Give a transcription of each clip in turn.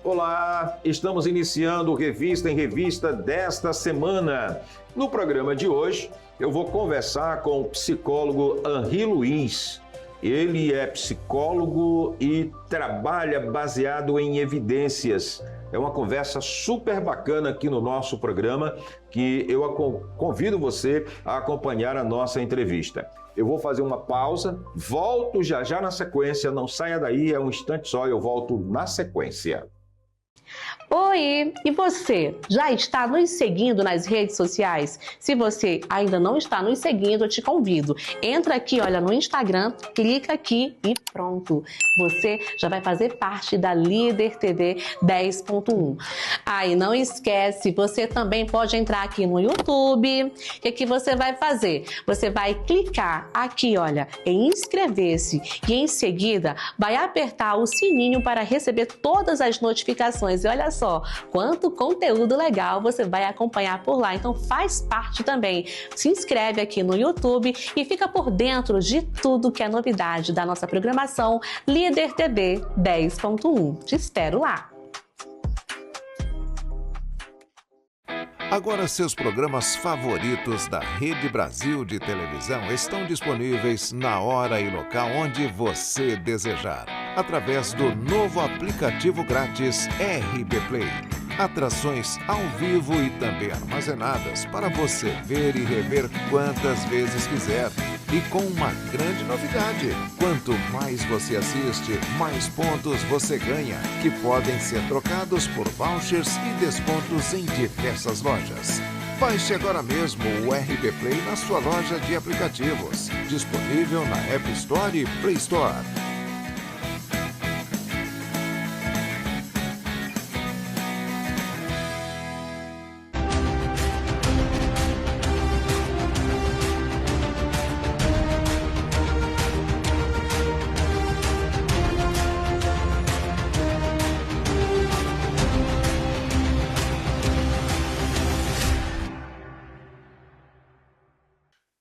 Olá, estamos iniciando o Revista em Revista desta semana. No programa de hoje, eu vou conversar com o psicólogo Henri Luiz. Ele é psicólogo e trabalha baseado em evidências. É uma conversa super bacana aqui no nosso programa, que eu convido você a acompanhar a nossa entrevista. Eu vou fazer uma pausa, volto já na sequência, não saia daí, é um instante só, eu volto na sequência. Oi! E você, já está nos seguindo nas redes sociais? Se você ainda não está nos seguindo, eu te convido. Entra aqui, olha, no Instagram, clica aqui e pronto. Você já vai fazer parte da Líder TV 10.1. E não esquece, você também pode entrar aqui no YouTube. O que você vai fazer? Você vai clicar aqui, olha, em inscrever-se e em seguida vai apertar o sininho para receber todas as notificações. E olha só, quanto conteúdo legal você vai acompanhar por lá. Então faz parte também. Se inscreve aqui no YouTube e fica por dentro de tudo que é novidade da nossa programação Líder TV 10.1. Te espero lá. Agora seus programas favoritos da Rede Brasil de televisão estão disponíveis na hora e local onde você desejar, através do novo aplicativo grátis RB Play. Atrações ao vivo e também armazenadas para você ver e rever quantas vezes quiser. E com uma grande novidade: quanto mais você assiste, mais pontos você ganha, que podem ser trocados por vouchers e descontos em diversas lojas. Baixe agora mesmo o RB Play na sua loja de aplicativos, disponível na App Store e Play Store.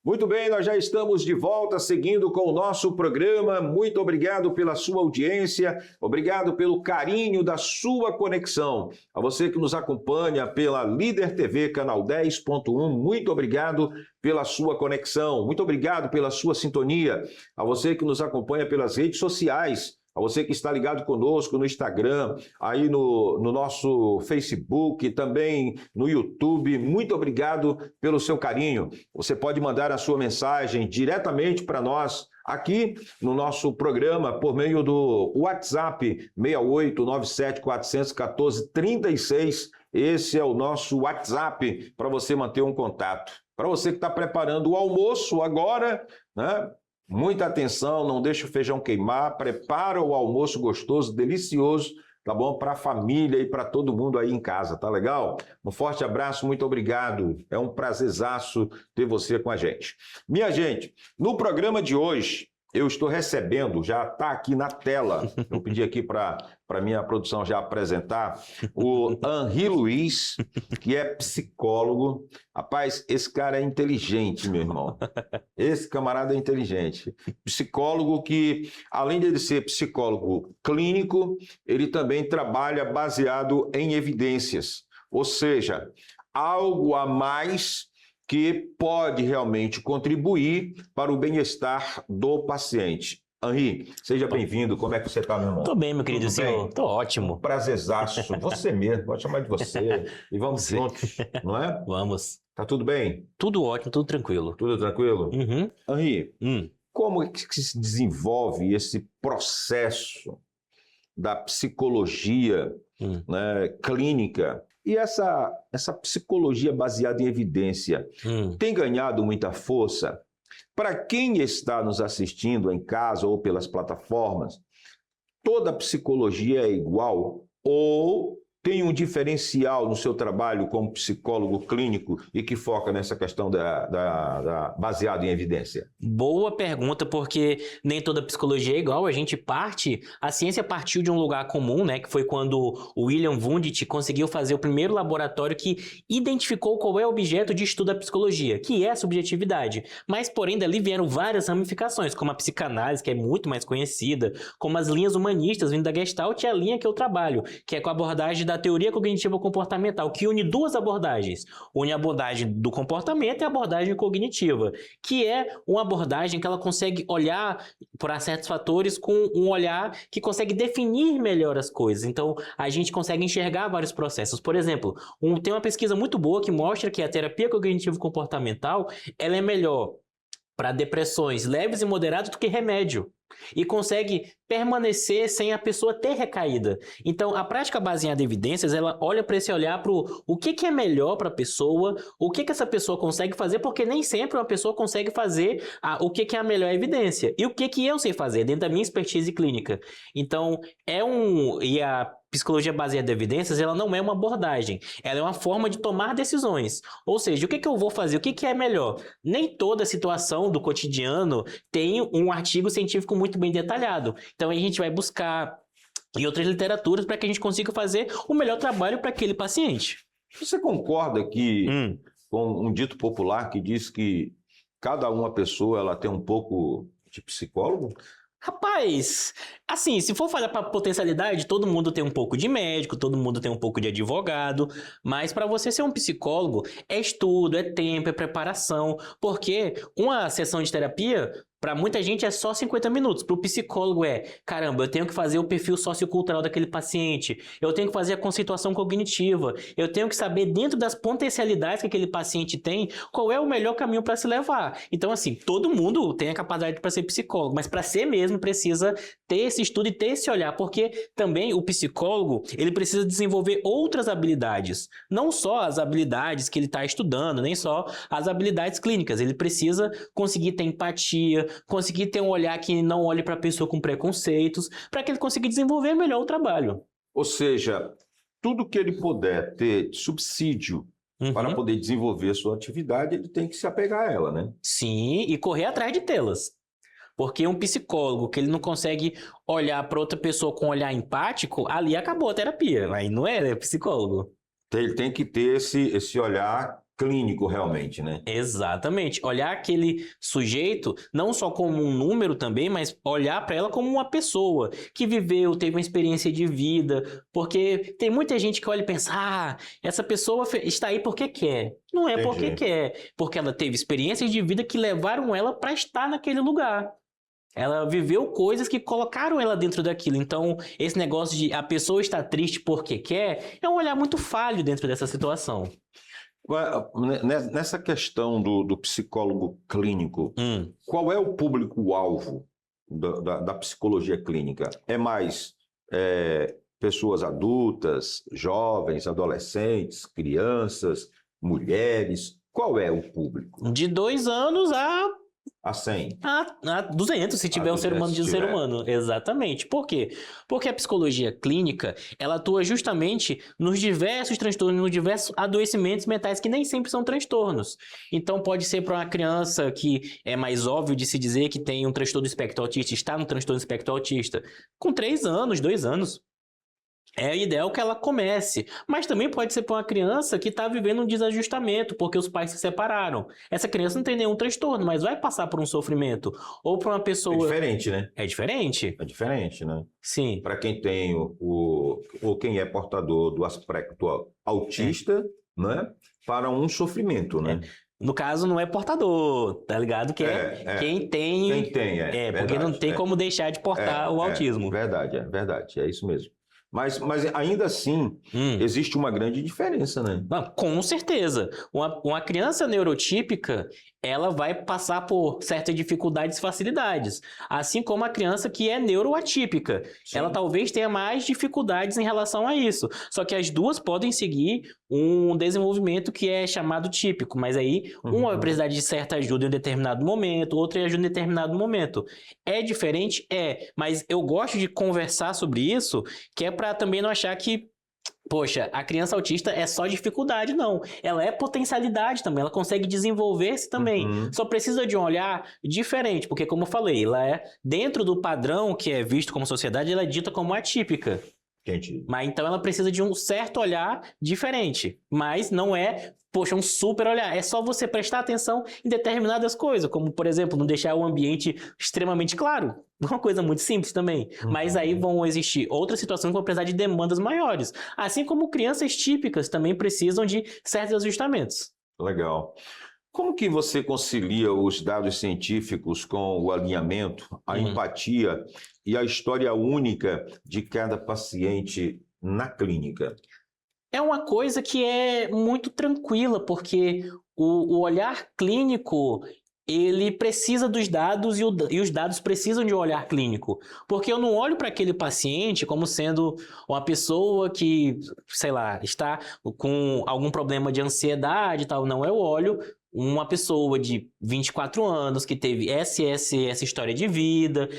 Muito bem, nós já estamos de volta seguindo com o nosso programa. Muito obrigado pela sua audiência, obrigado pelo carinho da sua conexão. A você que nos acompanha pela Líder TV, canal 10.1, muito obrigado pela sua conexão, muito obrigado pela sua sintonia. A você que nos acompanha pelas redes sociais, a você que está ligado conosco no Instagram, aí no nosso Facebook, também no YouTube, muito obrigado pelo seu carinho. Você pode mandar a sua mensagem diretamente para nós aqui no nosso programa por meio do WhatsApp 6897-414-36. Esse é o nosso WhatsApp para você manter um contato. Para você que está preparando o almoço agora, né? Muita atenção, não deixe o feijão queimar, prepara o almoço gostoso, delicioso, tá bom? Para a família e para todo mundo aí em casa, tá legal? Um forte abraço, muito obrigado. É um prazerzaço ter você com a gente. Minha gente, no programa de hoje, eu estou recebendo, já está aqui na tela, eu pedi aqui para minha produção já apresentar, o Henri Luiz, que é psicólogo. Rapaz, esse cara é inteligente, meu irmão. Esse camarada é inteligente. Psicólogo que, além de ser psicólogo clínico, ele também trabalha baseado em evidências. Ou seja, algo a mais que pode realmente contribuir para o bem-estar do paciente. Henri, seja bem-vindo. Como é que você está, meu irmão? Tô bem, meu querido senhor. Tô ótimo. Prazerzaço. Você mesmo, pode chamar de você. E vamos juntos, não é? Vamos. Tá tudo bem? Tudo ótimo, tudo tranquilo. Tudo tranquilo? Uhum. Henri, como é que se desenvolve esse processo da psicologia, né, clínica? E essa psicologia baseada em evidência tem ganhado muita força? Para quem está nos assistindo em casa ou pelas plataformas, toda psicologia é igual ou tem um diferencial no seu trabalho como psicólogo clínico e que foca nessa questão baseado em evidência? Boa pergunta, porque nem toda psicologia é igual. A ciência partiu de um lugar comum, né? Que foi quando o William Wundt conseguiu fazer o primeiro laboratório que identificou qual é o objeto de estudo da psicologia, que é a subjetividade. Mas, porém, dali vieram várias ramificações, como a psicanálise, que é muito mais conhecida, como as linhas humanistas vindo da Gestalt e a linha que eu trabalho, que é com a abordagem da teoria cognitiva comportamental, que une duas abordagens. Une a abordagem do comportamento e a abordagem cognitiva, que é uma abordagem que ela consegue olhar para certos fatores com um olhar que consegue definir melhor as coisas. Então, a gente consegue enxergar vários processos. Por exemplo, tem uma pesquisa muito boa que mostra que a terapia cognitivo-comportamental ela é melhor para depressões leves e moderadas do que remédio. E consegue permanecer sem a pessoa ter recaída. Então, a prática baseada em evidências, ela olha para esse olhar para o que é melhor para a pessoa, o que essa pessoa consegue fazer, porque nem sempre uma pessoa consegue fazer o que é a melhor evidência. E o que eu sei fazer dentro da minha expertise clínica. Então, e a psicologia baseada em evidências, ela não é uma abordagem, ela é uma forma de tomar decisões. Ou seja, o que eu vou fazer, o que é melhor? Nem toda situação do cotidiano tem um artigo científico muito bem detalhado. Então, a gente vai buscar em outras literaturas para que a gente consiga fazer o melhor trabalho para aquele paciente. Você concorda que com um dito popular que diz que cada uma pessoa ela tem um pouco de psicólogo? Rapaz, assim, se for falar para potencialidade, todo mundo tem um pouco de médico, todo mundo tem um pouco de advogado, mas para você ser um psicólogo, é estudo, é tempo, é preparação, porque uma sessão de terapia, para muita gente é só 50 minutos, para o psicólogo caramba, eu tenho que fazer o perfil sociocultural daquele paciente, eu tenho que fazer a conceituação cognitiva, eu tenho que saber dentro das potencialidades que aquele paciente tem, qual é o melhor caminho para se levar. Então, assim, todo mundo tem a capacidade para ser psicólogo, mas para ser mesmo precisa ter esse estudo e ter esse olhar, porque também o psicólogo, ele precisa desenvolver outras habilidades, não só as habilidades que ele está estudando, nem só as habilidades clínicas, ele precisa conseguir ter empatia, conseguir ter um olhar que não olhe para a pessoa com preconceitos, para que ele consiga desenvolver melhor o trabalho. Ou seja, tudo que ele puder ter subsídio para poder desenvolver a sua atividade, ele tem que se apegar a ela, né? Sim, e correr atrás de tê-las. Porque um psicólogo que ele não consegue olhar para outra pessoa com um olhar empático, ali acabou a terapia, aí não é psicólogo. Ele tem que ter esse olhar clínico realmente, né? Exatamente. Olhar aquele sujeito não só como um número também, mas olhar para ela como uma pessoa que viveu, teve uma experiência de vida, porque tem muita gente que olha e pensa, essa pessoa está aí porque quer. Não é porque quer, porque ela teve experiências de vida que levaram ela para estar naquele lugar. Ela viveu coisas que colocaram ela dentro daquilo. Então, esse negócio de a pessoa estar triste porque quer é um olhar muito falho dentro dessa situação. Nessa questão do psicólogo clínico, qual é o público-alvo da psicologia clínica? É mais pessoas adultas, jovens, adolescentes, crianças, mulheres? Qual é o público? De 2 anos a 100. A 200, se tiver um ser humano de ser humano. Exatamente. Por quê? Porque a psicologia clínica, ela atua justamente nos diversos transtornos, nos diversos adoecimentos mentais, que nem sempre são transtornos. Então, pode ser para uma criança que é mais óbvio de se dizer que tem um transtorno do espectro autista, está no transtorno do espectro autista, com 3 anos, 2 anos. É ideal que ela comece, mas também pode ser para uma criança que está vivendo um desajustamento, porque os pais se separaram. Essa criança não tem nenhum transtorno, mas vai passar por um sofrimento. Ou para uma pessoa... É diferente, né? É diferente? É diferente, né? Sim. Para quem tem ou quem é portador do aspecto autista, né? Para um sofrimento, né? No caso, não é portador, tá ligado? Que quem tem... Quem tem, porque não tem como deixar de portar o autismo. Verdade, é isso mesmo. Mas ainda assim, existe uma grande diferença, né? Não, com certeza. Uma criança neurotípica, ela vai passar por certas dificuldades e facilidades. Assim como a criança que é neuroatípica. Sim. Ela talvez tenha mais dificuldades em relação a isso. Só que as duas podem seguir um desenvolvimento que é chamado típico. Mas aí, uma vai precisar de certa ajuda em um determinado momento, outra ajuda em determinado momento. É diferente? É. Mas eu gosto de conversar sobre isso, que é para também não achar que Poxa, a criança autista é só dificuldade, não. Ela é potencialidade também, ela consegue desenvolver-se também. Uhum. Só precisa de um olhar diferente, porque, como eu falei, ela é dentro do padrão que é visto como sociedade, ela é dita como atípica. Entendi. Mas então ela precisa de um certo olhar diferente. Mas não é, poxa, um super olhar. É só você prestar atenção em determinadas coisas, como, por exemplo, não deixar o ambiente extremamente claro. Uma coisa muito simples também. Mas aí vão existir outras situações que vão precisar de demandas maiores. Assim como crianças típicas também precisam de certos ajustamentos. Legal. Como que você concilia os dados científicos com o alinhamento, a empatia e a história única de cada paciente na clínica? É uma coisa que é muito tranquila, porque o olhar clínico, ele precisa dos dados e os dados precisam de um olhar clínico. Porque eu não olho para aquele paciente como sendo uma pessoa que, sei lá, está com algum problema de ansiedade e tal. Não, eu olho uma pessoa de 24 anos que teve essa história de vida.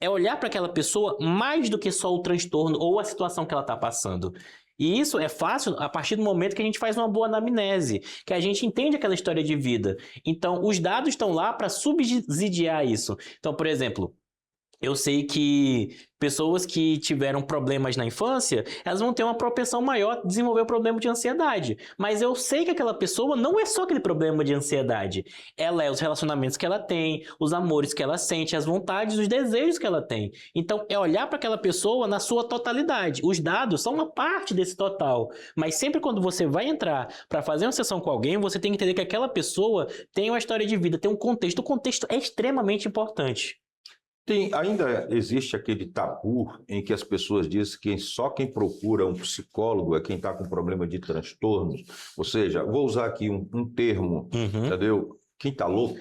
É olhar para aquela pessoa mais do que só o transtorno ou a situação que ela está passando. E isso é fácil a partir do momento que a gente faz uma boa anamnese, que a gente entende aquela história de vida. Então, os dados estão lá para subsidiar isso. Então, por exemplo, eu sei que pessoas que tiveram problemas na infância, elas vão ter uma propensão maior a desenvolver o problema de ansiedade. Mas eu sei que aquela pessoa não é só aquele problema de ansiedade. Ela é os relacionamentos que ela tem, os amores que ela sente, as vontades, os desejos que ela tem. Então, é olhar para aquela pessoa na sua totalidade. Os dados são uma parte desse total. Mas sempre quando você vai entrar para fazer uma sessão com alguém, você tem que entender que aquela pessoa tem uma história de vida, tem um contexto. O contexto é extremamente importante. Ainda existe aquele tabu em que as pessoas dizem que só quem procura um psicólogo é quem está com problema de transtornos. Ou seja, vou usar aqui um termo, entendeu? Quem está louco.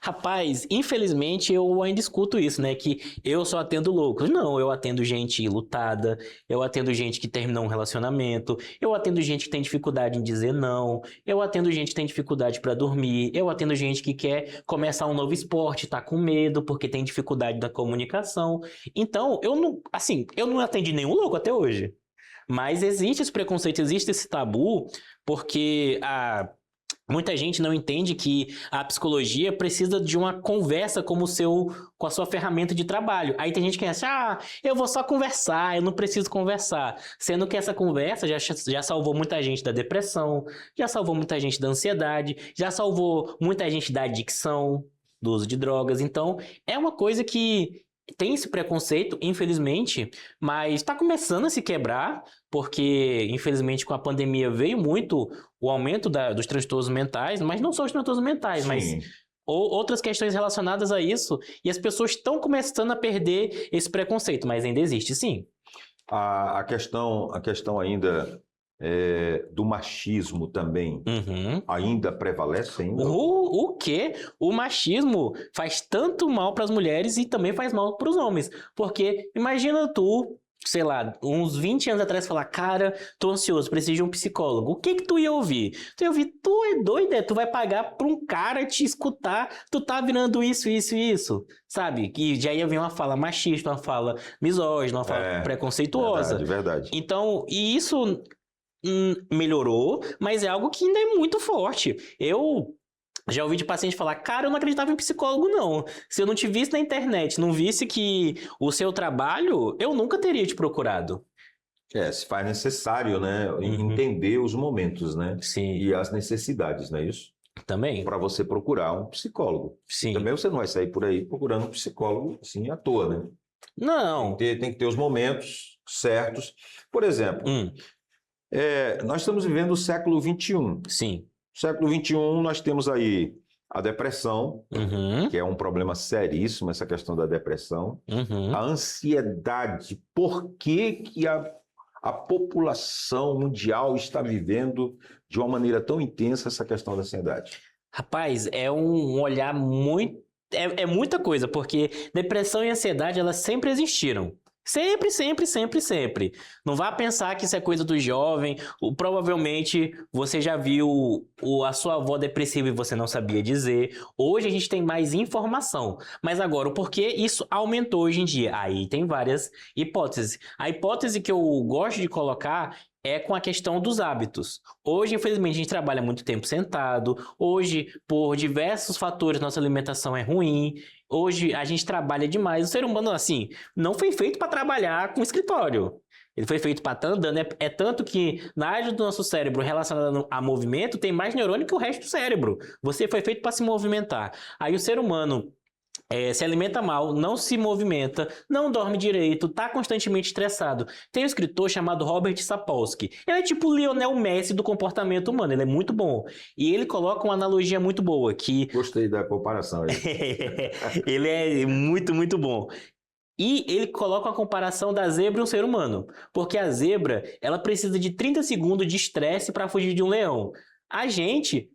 Rapaz, infelizmente eu ainda escuto isso, né? Que eu só atendo loucos. Não, eu atendo gente lutada, eu atendo gente que terminou um relacionamento, eu atendo gente que tem dificuldade em dizer não, eu atendo gente que tem dificuldade para dormir, eu atendo gente que quer começar um novo esporte, tá com medo porque tem dificuldade da comunicação. Então, eu não atendi nenhum louco até hoje. Mas existe esse preconceito, existe esse tabu, porque muita gente não entende que a psicologia precisa de uma conversa com a sua ferramenta de trabalho. Aí tem gente que acha, eu vou só conversar, eu não preciso conversar. Sendo que essa conversa já salvou muita gente da depressão, já salvou muita gente da ansiedade, já salvou muita gente da adicção, do uso de drogas. Então, é uma coisa que tem esse preconceito, infelizmente, mas está começando a se quebrar, porque, infelizmente, com a pandemia veio muito o aumento dos transtornos mentais, mas não só os transtornos mentais, mas outras questões relacionadas a isso, e as pessoas estão começando a perder esse preconceito, mas ainda existe, sim. A questão ainda do machismo também ainda prevalece ainda? O quê? O machismo faz tanto mal para as mulheres e também faz mal para os homens. Porque imagina tu, sei lá, uns 20 anos atrás falar, cara, tô ansioso, preciso de um psicólogo. O que tu ia ouvir? Tu ia ouvir, tu é doida, tu vai pagar pra um cara te escutar, tu tá virando isso, sabe? Que já ia vir uma fala machista, uma fala misógina, uma fala preconceituosa. Verdade. Então, e isso melhorou, mas é algo que ainda é muito forte. Eu já ouvi de paciente falar, cara, eu não acreditava em psicólogo, não. Se eu não te visse na internet, não visse que o seu trabalho, eu nunca teria te procurado. Se faz necessário, né? Entender os momentos, né? Sim. E as necessidades, não é isso? Também. Para você procurar um psicólogo. Sim. Também você não vai sair por aí procurando um psicólogo assim à toa, né? Não. Tem que ter os momentos certos. Por exemplo, nós estamos vivendo o século XXI. Sim. No século XXI, nós temos aí a depressão, que é um problema seríssimo, essa questão da depressão. A ansiedade. Por que a população mundial está vivendo de uma maneira tão intensa essa questão da ansiedade? Rapaz, é um olhar muito... É muita coisa, porque depressão e ansiedade, elas sempre existiram. Sempre, sempre, sempre, sempre. Não vá pensar que isso é coisa do jovem. Provavelmente você já viu a sua avó depressiva e você não sabia dizer. Hoje a gente tem mais informação. Mas agora, o porquê isso aumentou hoje em dia? Aí tem várias hipóteses. A hipótese que eu gosto de colocar é com a questão dos hábitos. Hoje, infelizmente, a gente trabalha muito tempo sentado. Hoje, por diversos fatores, nossa alimentação é ruim. Hoje, a gente trabalha demais. O ser humano, assim, não foi feito para trabalhar com escritório. Ele foi feito para estar andando. É tanto que na área do nosso cérebro relacionada a movimento, tem mais neurônio que o resto do cérebro. Você foi feito para se movimentar. Aí o ser humano se alimenta mal, não se movimenta, não dorme direito, tá constantemente estressado. Tem um escritor chamado Robert Sapolsky. Ele é tipo o Lionel Messi do comportamento humano, ele é muito bom. E ele coloca uma analogia muito boa, que... Gostei da comparação aí. ele é muito, muito bom. E ele coloca uma comparação da zebra e um ser humano. Porque a zebra, ela precisa de 30 segundos de estresse para fugir de um leão. A gente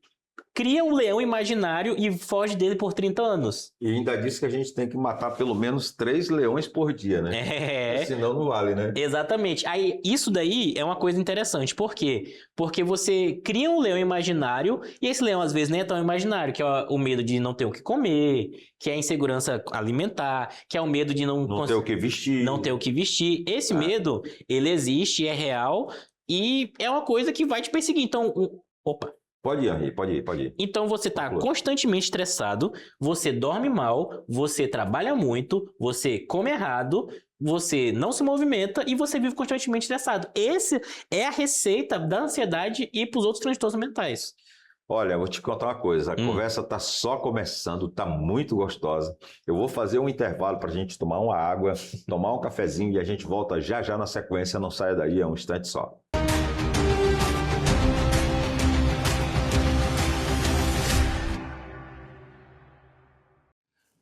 cria um leão imaginário e foge dele por 30 anos. E ainda disse que a gente tem que matar pelo menos 3 leões por dia, né? Senão não vale, né? Exatamente. Aí, isso daí é uma coisa interessante. Por quê? Porque você cria um leão imaginário e esse leão, às vezes, nem é tão imaginário, que é o medo de não ter o que comer, que é a insegurança alimentar, que é o medo de não ter o que vestir. Não ter o que vestir. Esse medo, ele existe, é real e é uma coisa que vai te perseguir. Então, opa! Pode ir, Henri, pode ir. Então você está constantemente estressado, você dorme mal, você trabalha muito, você come errado, você não se movimenta e você vive constantemente estressado. Essa é a receita da ansiedade e para os outros transtornos mentais. Olha, eu vou te contar uma coisa, a conversa está só começando, está muito gostosa. Eu vou fazer um intervalo para a gente tomar uma água, tomar um cafezinho e a gente volta já já na sequência, não saia daí, é um instante só.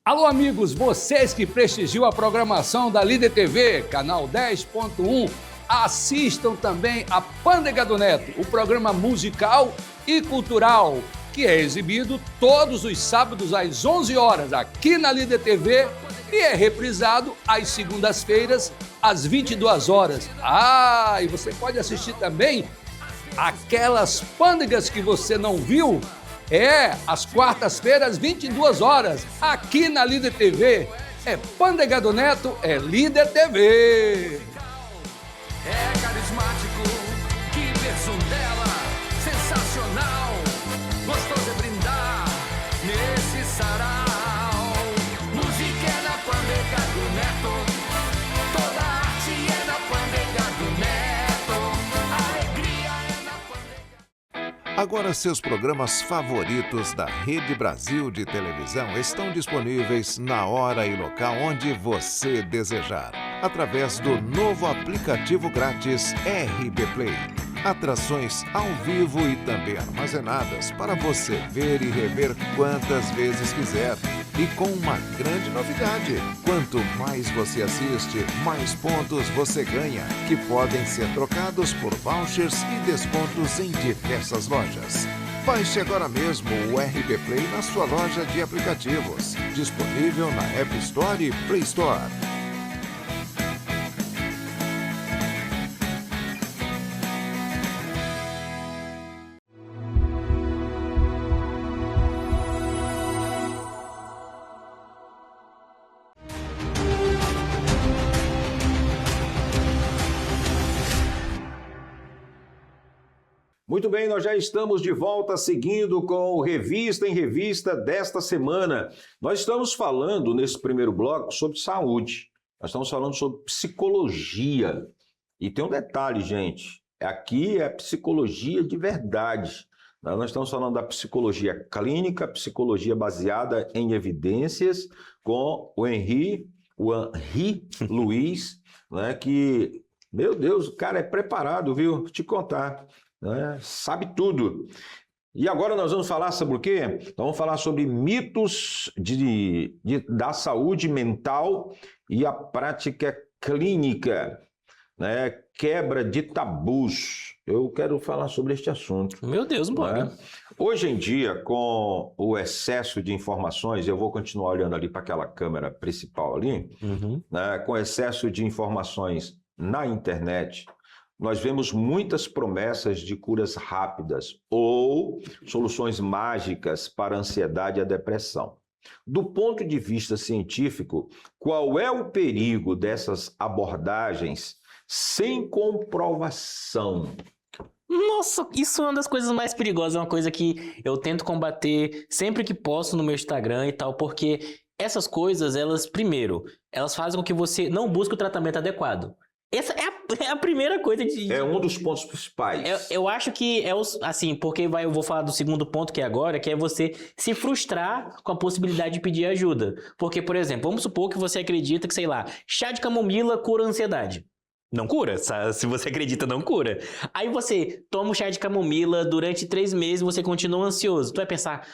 Alô, amigos, vocês que prestigiam a programação da Líder TV, canal 10.1, assistam também a Pândega do Neto, o programa musical e cultural, que é exibido todos os sábados às 11 horas aqui na Líder TV e é reprisado às segundas-feiras às 22 horas. E você pode assistir também aquelas pândegas que você não viu, às quartas-feiras, 22 horas, aqui na Líder TV. É Pândega do Neto, é Líder TV. É carismático, que versão dela, sensacional, gostoso é brindar nesse sarau. Música é na Pândega do Neto, toda arte é na Pândega do Neto, alegria é na Pândega. Agora seus programas favoritos da Rede Brasil de Televisão estão disponíveis na hora e local onde você desejar, através do novo aplicativo grátis RB Play. Atrações ao vivo e também armazenadas para você ver e rever quantas vezes quiser. E com uma grande novidade: quanto mais você assiste, mais pontos você ganha, que podem ser trocados por vouchers e descontos em diversas lojas. Baixe agora mesmo o RB Play na sua loja de aplicativos, disponível na App Store e Play Store. Muito bem, nós já estamos de volta seguindo com o Revista em Revista desta semana. Nós estamos falando nesse primeiro bloco sobre saúde, nós estamos falando sobre psicologia. E tem um detalhe, gente, aqui é psicologia de verdade. Nós estamos falando da psicologia clínica, psicologia baseada em evidências, com o Henri Luiz, né, que, meu Deus, o cara é preparado, viu? Vou te contar. Sabe tudo. E agora nós vamos falar sobre o quê? Nós vamos falar sobre mitos da saúde mental e a prática clínica. né? Quebra de tabus. Eu quero falar sobre este assunto. Meu Deus, bora. Né? Hoje em dia, com o excesso de informações, eu vou continuar olhando ali para aquela câmera principal ali, Uhum. né? Com excesso de informações na internet, nós vemos muitas promessas de curas rápidas ou soluções mágicas para a ansiedade e a depressão. Do ponto de vista científico, qual é o perigo dessas abordagens sem comprovação? Nossa, isso é uma das coisas mais perigosas, é uma coisa que eu tento combater sempre que posso no meu Instagram e tal, porque essas coisas, elas, primeiro, elas fazem com que você não busque o tratamento adequado. Essa é a primeira coisa de... É um dos pontos principais. Eu acho que é assim, porque eu vou falar do segundo ponto que é agora, que é você se frustrar com a possibilidade de pedir ajuda. Porque, por exemplo, vamos supor que você acredita que, sei lá, chá de camomila cura a ansiedade. Não cura, se você acredita, não cura. Aí você toma o chá de camomila durante 3 meses e você continua ansioso. Tu vai pensar,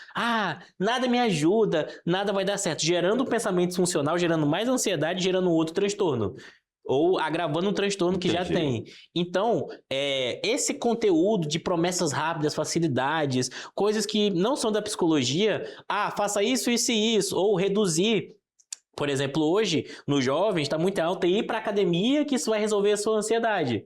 nada me ajuda, nada vai dar certo. Gerando um pensamento disfuncional, gerando mais ansiedade, gerando outro transtorno. Ou agravando um transtorno que já tem. Então, esse conteúdo de promessas rápidas, facilidades, coisas que não são da psicologia, faça isso, isso e isso, ou reduzir. Por exemplo, hoje, nos jovens, está muito alto ir para academia que isso vai resolver a sua ansiedade.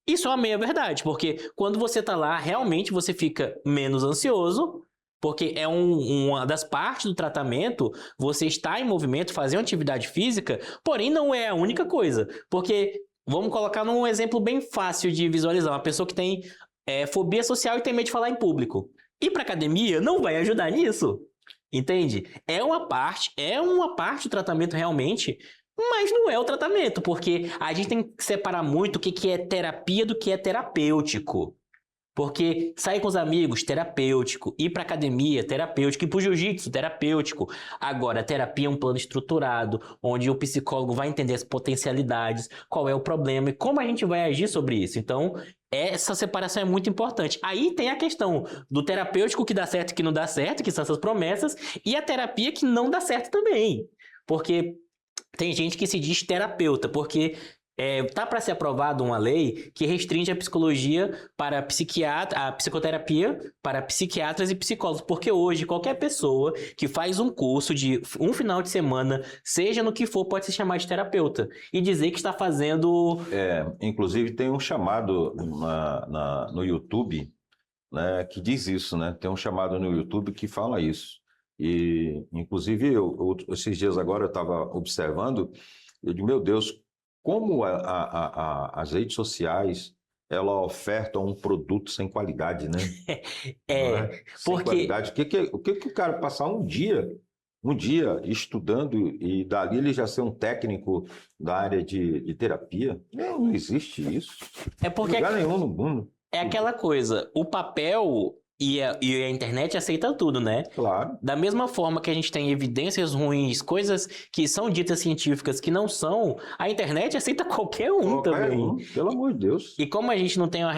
Isso é uma meia verdade, porque quando você está lá, realmente você fica menos ansioso, porque é uma das partes do tratamento, você estar em movimento, fazer uma atividade física, porém não é a única coisa. Porque, vamos colocar num exemplo bem fácil de visualizar, uma pessoa que tem fobia social e tem medo de falar em público. Ir para academia não vai ajudar nisso. Entende? É uma parte do tratamento realmente, mas não é o tratamento, porque a gente tem que separar muito o que é terapia do que é terapêutico. Porque sair com os amigos, terapêutico. Ir pra academia, terapêutico. Ir pro jiu-jitsu, terapêutico. Agora, terapia é um plano estruturado, onde o psicólogo vai entender as potencialidades, qual é o problema e como a gente vai agir sobre isso. Então, essa separação é muito importante. Aí tem a questão do terapêutico que dá certo e que não dá certo, que são essas promessas, e a terapia que não dá certo também. Porque tem gente que se diz terapeuta, porque... tá para ser aprovada uma lei que restringe a psicologia para a psicoterapia para psiquiatras e psicólogos, porque hoje qualquer pessoa que faz um curso de um final de semana, seja no que for, pode se chamar de terapeuta e dizer que está fazendo... Inclusive tem um chamado no YouTube, né, que diz isso, né? Tem um chamado no YouTube que fala isso. E, inclusive, esses dias agora eu estava observando, eu digo, meu Deus, como as redes sociais, ela ofertam um produto sem qualidade, né? Sem porque... qualidade. O que o cara passar um dia estudando e dali ele já ser um técnico da área de terapia? Não existe isso. Porque em lugar nenhum no mundo. É aquela coisa, o papel... E a internet aceita tudo, né? Claro. Da mesma forma que a gente tem evidências ruins, coisas que são ditas científicas que não são, a internet aceita qualquer um também. Pelo amor de Deus. E como a gente não tem uma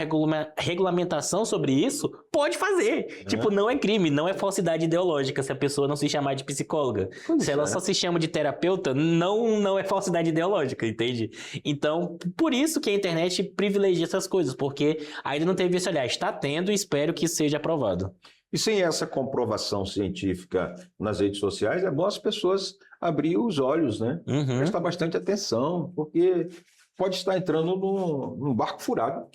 regulamentação sobre isso, pode fazer. Tipo, não é crime, não é falsidade ideológica se a pessoa não se chamar de psicóloga. Se ela só se chama de terapeuta, não é falsidade ideológica, entende? Então, por isso que a internet privilegia essas coisas, porque ainda não teve esse olhar. Está tendo e espero que seja aprovado. E sem essa comprovação científica nas redes sociais, é bom as pessoas abrir os olhos, né? Prestar bastante atenção, porque pode estar entrando num barco furado.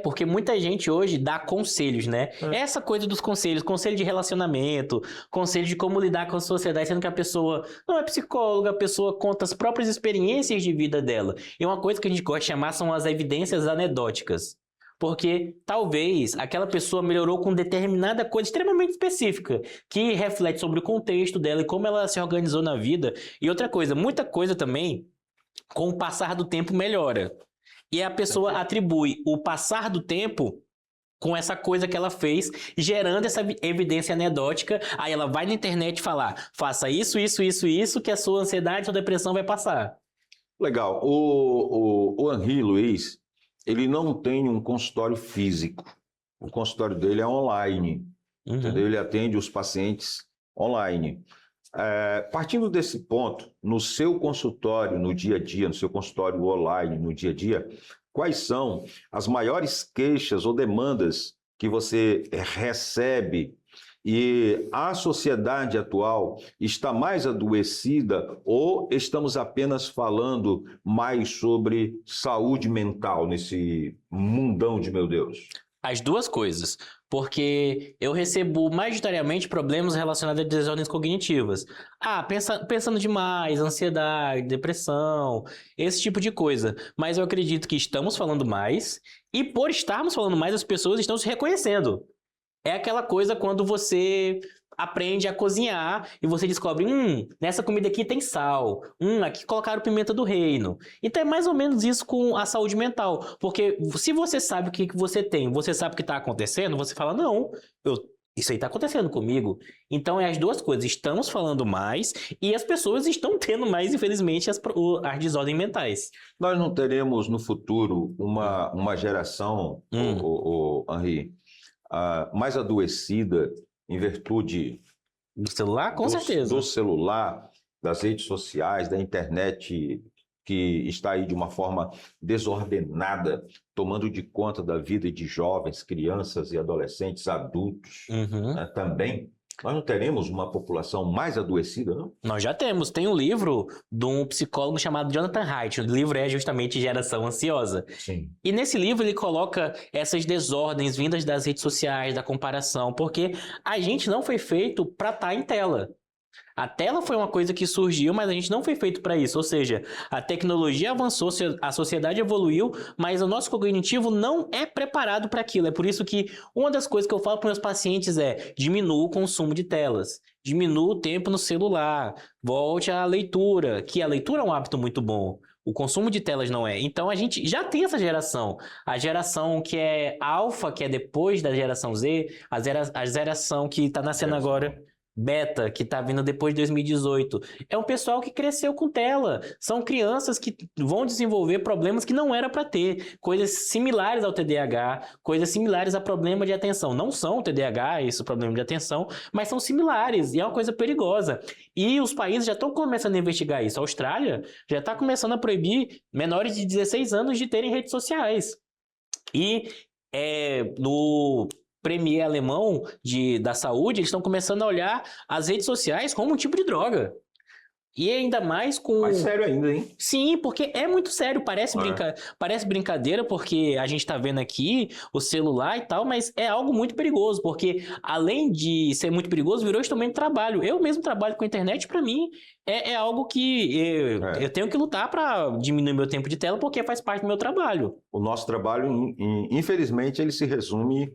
Porque muita gente hoje dá conselhos, né? Essa coisa dos conselhos, conselho de relacionamento, conselho de como lidar com a sociedade, sendo que a pessoa não é psicóloga, a pessoa conta as próprias experiências de vida dela. E uma coisa que a gente gosta de chamar são as evidências anedóticas. Porque talvez aquela pessoa melhorou com determinada coisa extremamente específica, que reflete sobre o contexto dela e como ela se organizou na vida. E outra coisa, muita coisa também, com o passar do tempo, melhora. E a pessoa atribui o passar do tempo com essa coisa que ela fez, gerando essa evidência anedótica. Aí ela vai na internet falar, faça isso, isso, isso, isso, que a sua ansiedade, sua depressão vai passar. Legal. O Henri Luiz, ele não tem um consultório físico. O consultório dele é online. Entendeu? Ele atende os pacientes online. Partindo desse ponto, no seu consultório, no dia a dia, no seu consultório online, no dia a dia, quais são as maiores queixas ou demandas que você recebe e a sociedade atual está mais adoecida ou estamos apenas falando mais sobre saúde mental nesse mundão de meu Deus? As duas coisas, porque eu recebo majoritariamente problemas relacionados a desordens cognitivas. Pensando demais, ansiedade, depressão, esse tipo de coisa. Mas eu acredito que estamos falando mais e por estarmos falando mais, as pessoas estão se reconhecendo. É aquela coisa quando você aprende a cozinhar e você descobre, nessa comida aqui tem sal, aqui colocaram pimenta do reino. Então é mais ou menos isso com a saúde mental, porque se você sabe o que você tem, você sabe o que está acontecendo, você fala, não, isso aí está acontecendo comigo. Então é as duas coisas, estamos falando mais e as pessoas estão tendo mais, infelizmente, as desordens mentais. Nós não teremos no futuro uma geração, Henri, mais adoecida em virtude do celular, com certeza. Do celular, das redes sociais, da internet, que está aí de uma forma desordenada, tomando de conta da vida de jovens, crianças e adolescentes, adultos, né, também. Nós não teremos uma população mais adoecida, não? Nós já temos. Tem um livro de um psicólogo chamado Jonathan Haidt. O livro é justamente Geração Ansiosa. Sim. E nesse livro ele coloca essas desordens vindas das redes sociais, da comparação, porque a gente não foi feito para estar em tela. A tela foi uma coisa que surgiu, mas a gente não foi feito para isso. Ou seja, a tecnologia avançou, a sociedade evoluiu, mas o nosso cognitivo não é preparado para aquilo. É por isso que uma das coisas que eu falo para meus pacientes é diminua o consumo de telas, diminua o tempo no celular, volte à leitura, que a leitura é um hábito muito bom. O consumo de telas não é. Então a gente já tem essa geração. A geração que é alfa, que é depois da geração Z, a geração que está nascendo agora... Beta, que tá vindo depois de 2018. É um pessoal que cresceu com tela. São crianças que vão desenvolver problemas que não era para ter. Coisas similares ao TDAH, coisas similares a problema de atenção. Não são o TDAH, esse problema de atenção, mas são similares e é uma coisa perigosa. E os países já estão começando a investigar isso. A Austrália já está começando a proibir menores de 16 anos de terem redes sociais. E no Premier alemão da saúde, eles estão começando a olhar as redes sociais como um tipo de droga. E ainda mais com... Mais sério ainda, hein? Sim, porque é muito sério. Parece brincadeira, porque a gente tá vendo aqui o celular e tal, mas é algo muito perigoso, porque além de ser muito perigoso, virou instrumento de trabalho. Eu mesmo trabalho com a internet, para mim, é algo que eu tenho que lutar para diminuir meu tempo de tela, porque faz parte do meu trabalho. O nosso trabalho, infelizmente, ele se resume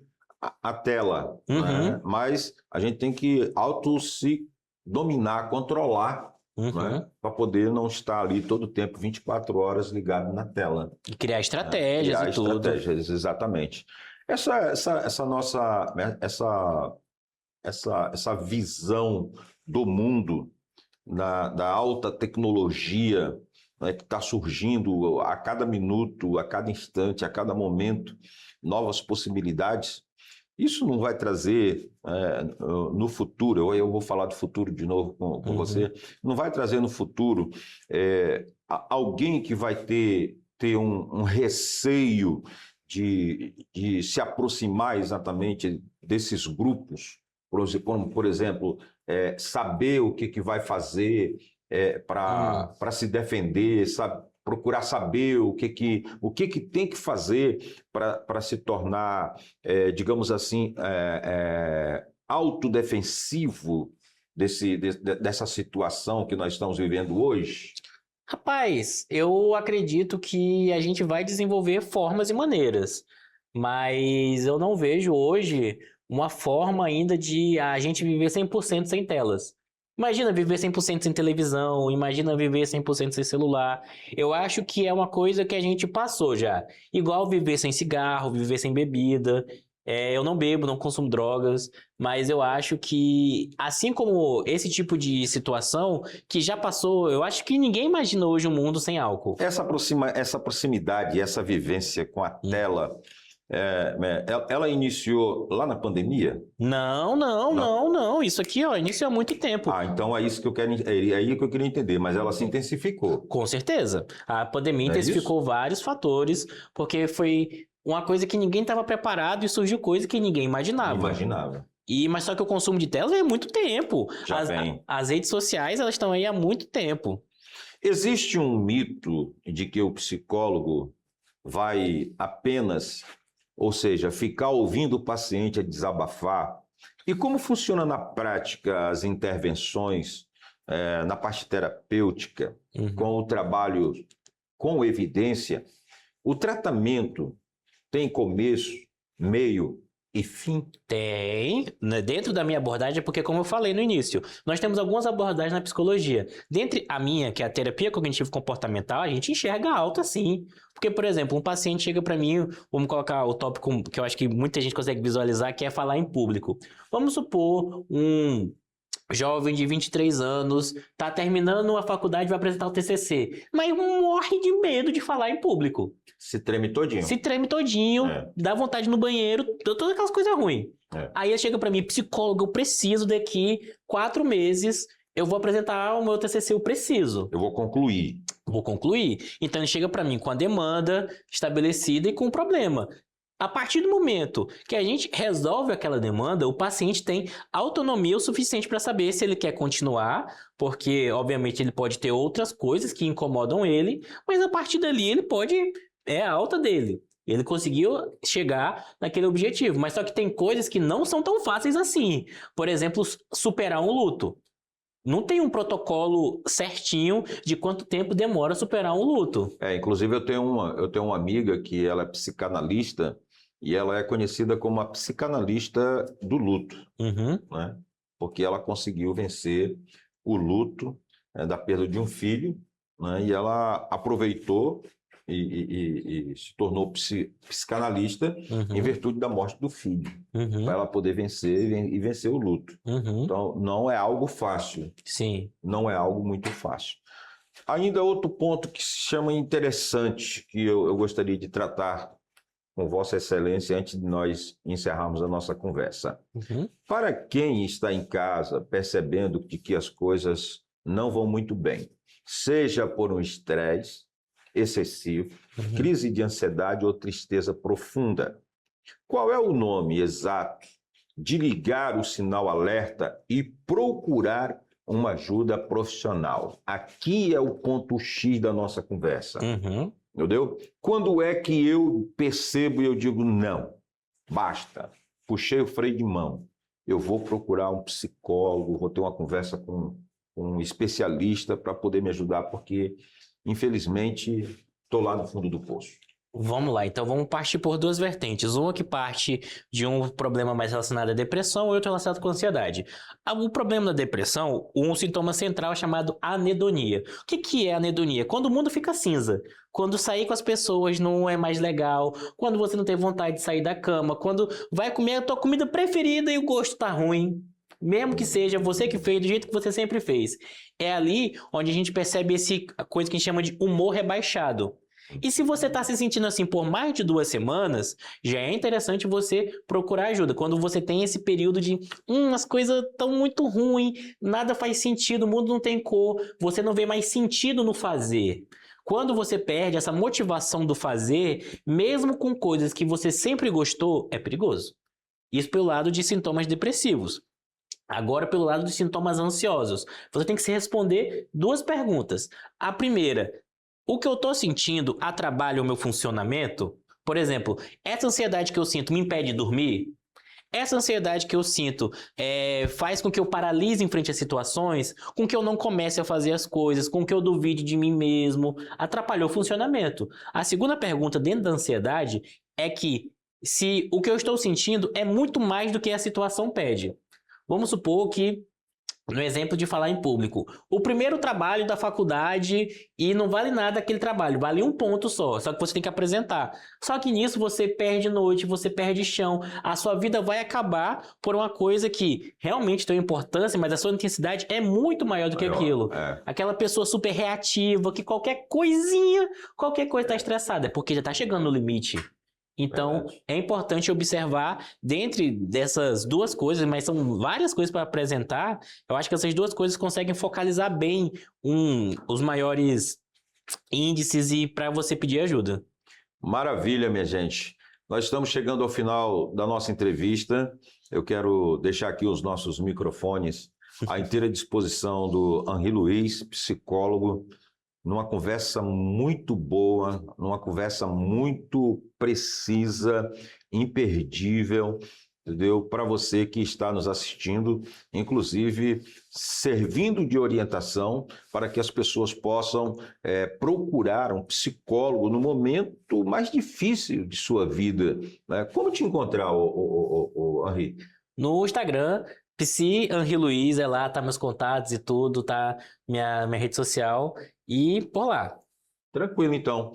à tela, né? Mas a gente tem que se dominar, controlar, né? Para poder não estar ali todo o tempo, 24 horas ligado na tela. E criar estratégias e tudo. Estratégias, exatamente. Essa visão do mundo, da alta tecnologia, né, que está surgindo a cada minuto, a cada instante, a cada momento, novas possibilidades. Isso não vai trazer no futuro, eu vou falar do futuro de novo com você, não vai trazer no futuro alguém que vai ter um receio de se aproximar exatamente desses grupos, por exemplo, saber o que vai fazer para se defender, procurar saber o que tem que fazer para se tornar, digamos assim, autodefensivo dessa situação que nós estamos vivendo hoje? Rapaz, eu acredito que a gente vai desenvolver formas e maneiras, mas eu não vejo hoje uma forma ainda de a gente viver 100% sem telas. Imagina viver 100% sem televisão, imagina viver 100% sem celular. Eu acho que é uma coisa que a gente passou já. Igual viver sem cigarro, viver sem bebida. Eu não bebo, não consumo drogas, mas eu acho que, assim como esse tipo de situação que já passou, eu acho que ninguém imagina hoje um mundo sem álcool. Essa proximidade, essa vivência com a tela, ela iniciou lá na pandemia? Não. Isso aqui, ó, iniciou há muito tempo. Ah, então é isso que eu quero, é aí que eu queria entender, mas ela se intensificou. Com certeza. A pandemia Não é intensificou vários fatores, porque foi uma coisa que ninguém estava preparado e surgiu coisa que ninguém imaginava. Imaginava. Mas só que o consumo de telas vem há muito tempo. Já vem. As redes sociais, elas estão aí há muito tempo. Existe um mito de que o psicólogo vai apenas, ou seja, ficar ouvindo o paciente a desabafar. E como funciona na prática as intervenções na parte terapêutica, com o trabalho com evidência? O tratamento tem começo, meio e fim? Tem, né, dentro da minha abordagem, porque como eu falei no início, nós temos algumas abordagens na psicologia. Dentre a minha, que é a terapia cognitivo-comportamental, a gente enxerga alto assim. Porque, por exemplo, um paciente chega para mim, vamos colocar o tópico que eu acho que muita gente consegue visualizar, que é falar em público. Vamos supor um jovem de 23 anos, está terminando a faculdade e vai apresentar o TCC, mas morre de medo de falar em público. Se treme todinho. Se treme todinho, dá vontade no banheiro, todas aquelas coisas ruins. Aí ele chega pra mim, psicólogo, eu preciso daqui 4 meses, eu vou apresentar o meu TCC, eu preciso. Eu vou concluir. Vou concluir. Então ele chega pra mim com a demanda estabelecida e com o problema. A partir do momento que a gente resolve aquela demanda, o paciente tem autonomia o suficiente para saber se ele quer continuar, porque, obviamente, ele pode ter outras coisas que incomodam ele, mas a partir dali ele pode... É a alta dele. Ele conseguiu chegar naquele objetivo. Mas só que tem coisas que não são tão fáceis assim. Por exemplo, superar um luto. Não tem um protocolo certinho de quanto tempo demora superar um luto. Inclusive, eu tenho uma amiga que ela é psicanalista e ela é conhecida como a psicanalista do luto. Né? Porque ela conseguiu vencer o luto da perda de um filho, né? E ela aproveitou e se tornou psicanalista em virtude da morte do filho, para ela poder vencer e vencer o luto. Então, não é algo fácil. Sim. Não é algo muito fácil. Ainda outro ponto que se chama interessante, que eu gostaria de tratar com Vossa Excelência antes de nós encerrarmos a nossa conversa. Para quem está em casa percebendo de que as coisas não vão muito bem, seja por um estresse excessivo, crise de ansiedade ou tristeza profunda, qual é o nome exato de ligar o sinal alerta e procurar uma ajuda profissional? Aqui é o ponto X da nossa conversa. Entendeu? Quando é que eu percebo e eu digo, não, basta, puxei o freio de mão, eu vou procurar um psicólogo, vou ter uma conversa com um especialista para poder me ajudar, porque, infelizmente, estou lá no fundo do poço. Vamos lá, então vamos partir por 2 vertentes. Uma que parte de um problema mais relacionado à depressão e outro relacionado com a ansiedade. O problema da depressão, um sintoma central é chamado anedonia. O que é anedonia? Quando o mundo fica cinza, quando sair com as pessoas não é mais legal, quando você não tem vontade de sair da cama, quando vai comer a tua comida preferida e o gosto tá ruim. Mesmo que seja você que fez do jeito que você sempre fez. É ali onde a gente percebe coisa que a gente chama de humor rebaixado. E se você está se sentindo assim por mais de 2 semanas, já é interessante você procurar ajuda. Quando você tem esse período de as coisas estão muito ruins, nada faz sentido, o mundo não tem cor, você não vê mais sentido no fazer. Quando você perde essa motivação do fazer, mesmo com coisas que você sempre gostou, é perigoso. Isso pelo lado de sintomas depressivos. Agora, pelo lado dos sintomas ansiosos, você tem que se responder 2 perguntas. A primeira, o que eu estou sentindo atrapalha o meu funcionamento? Por exemplo, essa ansiedade que eu sinto me impede de dormir? Essa ansiedade que eu sinto faz com que eu paralise em frente às situações, com que eu não comece a fazer as coisas, com que eu duvide de mim mesmo, atrapalhou o funcionamento. A segunda pergunta dentro da ansiedade é que se o que eu estou sentindo é muito mais do que a situação pede. Vamos supor que, no exemplo de falar em público, o primeiro trabalho da faculdade e não vale nada aquele trabalho, vale 1 ponto só que você tem que apresentar. Só que nisso você perde noite, você perde chão, a sua vida vai acabar por uma coisa que realmente tem importância, mas a sua intensidade é muito maior do que aquilo. Aquela pessoa super reativa, que qualquer coisa está estressada, é porque já está chegando no limite. Então, Verdade. é importante observar, dentre dessas duas coisas, mas são várias coisas para apresentar, eu acho que essas duas coisas conseguem focalizar bem os maiores índices e para você pedir ajuda. Maravilha, minha gente. Nós estamos chegando ao final da nossa entrevista. Eu quero deixar aqui os nossos microfones à inteira disposição do Henri Luiz, psicólogo, numa conversa muito boa, numa conversa muito precisa, imperdível, entendeu? Para você que está nos assistindo, inclusive servindo de orientação para que as pessoas possam procurar um psicólogo no momento mais difícil de sua vida, né? Como te encontrar, o Henri? No Instagram, Psi Henri Luiz, é lá, tá meus contatos e tudo, tá minha rede social e por lá. Tranquilo, então.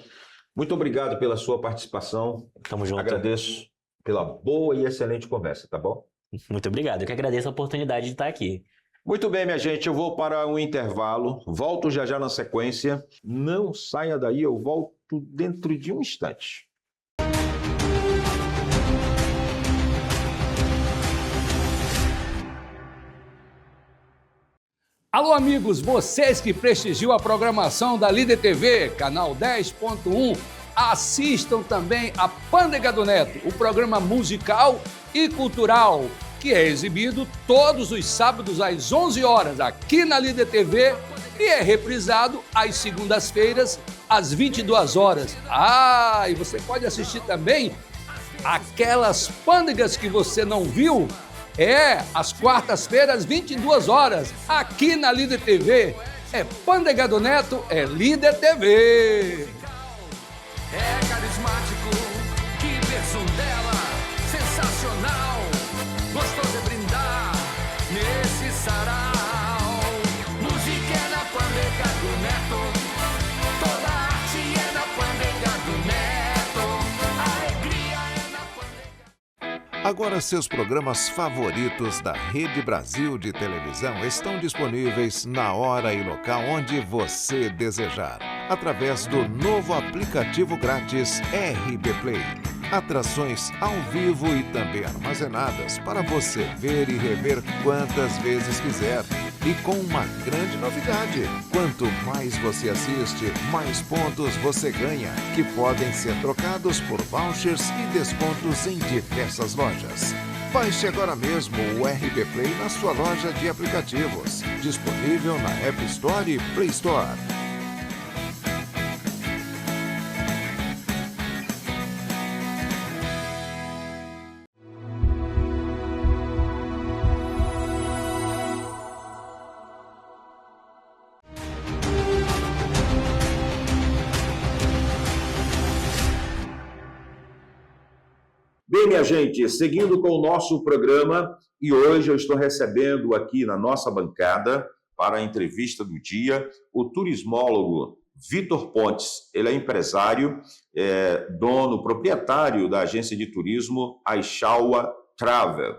Muito obrigado pela sua participação. Tamo junto. Agradeço pela boa e excelente conversa, tá bom? Muito obrigado. Eu que agradeço a oportunidade de estar aqui. Muito bem, minha gente, eu vou para um intervalo, volto já já na sequência. Não saia daí, eu volto dentro de um instante. Alô, amigos, vocês que prestigiam a programação da Líder TV, canal 10.1, assistam também a Pândega do Neto, o programa musical e cultural, que é exibido todos os sábados às 11 horas aqui na Líder TV e é reprisado às segundas-feiras às 22 horas. E você pode assistir também aquelas pândegas que você não viu, às quartas-feiras, 22 horas, aqui na Líder TV. É Pândega do Neto, é Líder TV. É carismático, que versão dela, sensacional. Gostoso é brindar nesse sarau. Música é na Pândega do Neto, toda arte é na Pândega do Neto, a alegria é na Pândega. Agora seus programas favoritos da Rede Brasil de Televisão estão disponíveis na hora e local onde você desejar, através do novo aplicativo grátis RB Play. Atrações ao vivo e também armazenadas para você ver e rever quantas vezes quiser. E com uma grande novidade: quanto mais você assiste, mais pontos você ganha, que podem ser trocados por vouchers e descontos em diversas lojas. Baixe agora mesmo o RB Play na sua loja de aplicativos, disponível na App Store e Play Store. Bem, minha gente, seguindo com o nosso programa, e hoje eu estou recebendo aqui na nossa bancada, para a entrevista do dia, o turismólogo Vitor Pontes. Ele é empresário, dono, proprietário da agência de turismo Aishawa Travel.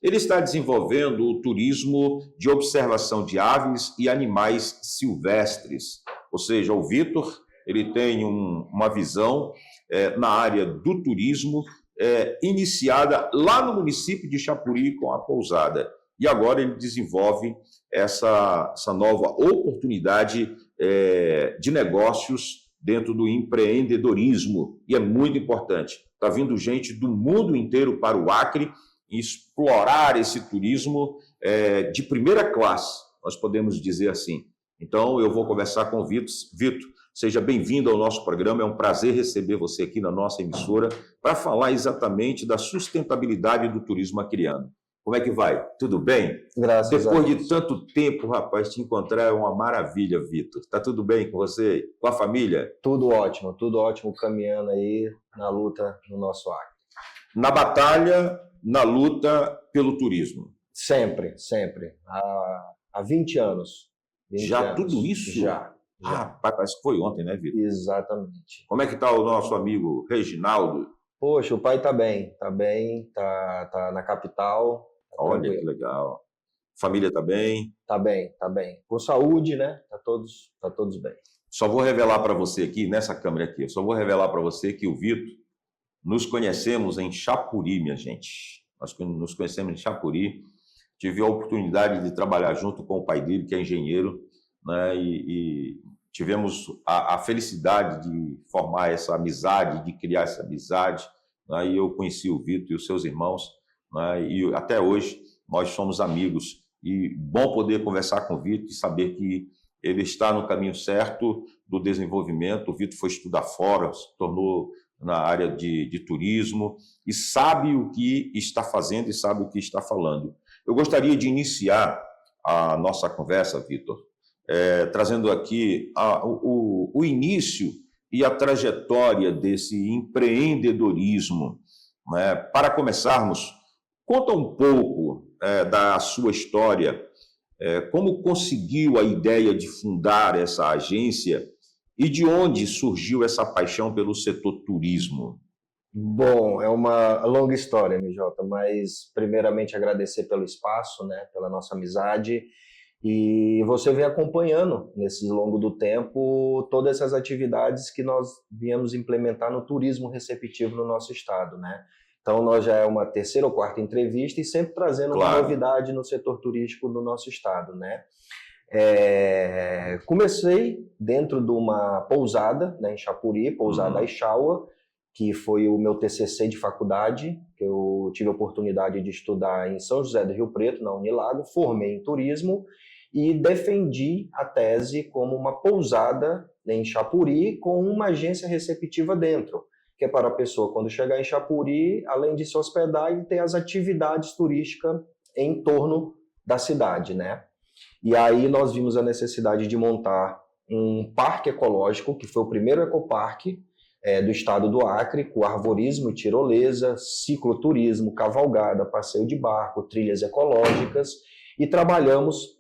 Ele está desenvolvendo o turismo de observação de aves e animais silvestres. Ou seja, o Vitor, ele tem uma visão na área do turismo, iniciada lá no município de Chapuri com a pousada. E agora ele desenvolve essa nova oportunidade de negócios dentro do empreendedorismo. E é muito importante. Está vindo gente do mundo inteiro para o Acre explorar esse turismo de primeira classe, nós podemos dizer assim. Então, eu vou conversar com o Vitor. Vitor, seja bem-vindo ao nosso programa. É um prazer receber você aqui na nossa emissora para falar exatamente da sustentabilidade do turismo acreano. Como é que vai? Tudo bem? Graças a Depois Deus. de tanto tempo, rapaz, te encontrar é uma maravilha, Vitor. Tá tudo bem com você? Com a família? Tudo ótimo, caminhando aí na luta no nosso Acre. Na batalha, na luta pelo turismo. Sempre. Há 20 anos. 20 Já anos. tudo isso? Já. Rapaz, parece que foi ontem, né, Vitor? Exatamente. Como é que tá o nosso amigo Reginaldo? Poxa, o pai tá bem, tá na capital. Tá Olha que tranquilo. legal. Família tá bem? Tá bem. Com saúde, né? Tá todos bem. Só vou revelar para você aqui, nessa câmera aqui, eu só vou revelar para você que o Vitor, nos conhecemos em Chapuri, minha gente. Nós nos conhecemos em Chapuri. Tive a oportunidade de trabalhar junto com o pai dele, que é engenheiro, né? E tivemos a felicidade de formar essa amizade, de criar essa amizade, né? E eu conheci o Vitor e os seus irmãos, né? E até hoje nós somos amigos. E bom poder conversar com o Vitor e saber que ele está no caminho certo do desenvolvimento. O Vitor foi estudar fora, se tornou na área de turismo e sabe o que está fazendo e sabe o que está falando. Eu gostaria de iniciar a nossa conversa, Vitor, trazendo aqui o início e a trajetória desse empreendedorismo, né? Para começarmos, conta um pouco da sua história, como conseguiu a ideia de fundar essa agência e de onde surgiu essa paixão pelo setor turismo? Bom, é uma longa história, MJ, mas primeiramente agradecer pelo espaço, né, pela nossa amizade, e você vem acompanhando, nesse longo do tempo, todas essas atividades que nós viemos implementar no turismo receptivo no nosso estado, né? Então, nós já é uma terceira ou quarta entrevista e sempre trazendo uma novidade no setor turístico do nosso estado, né? Comecei dentro de uma pousada, né, em Chapuri, pousada Aixaua, que foi o meu TCC de faculdade, que eu tive a oportunidade de estudar em São José do Rio Preto, na Unilago, formei em turismo e defendi a tese como uma pousada em Chapuri com uma agência receptiva dentro, que é para a pessoa, quando chegar em Chapuri, além de se hospedar, e ter as atividades turísticas em torno da cidade, né? E aí nós vimos a necessidade de montar um parque ecológico, que foi o primeiro ecoparque do estado do Acre, com arvorismo e tirolesa, cicloturismo, cavalgada, passeio de barco, trilhas ecológicas, e trabalhamos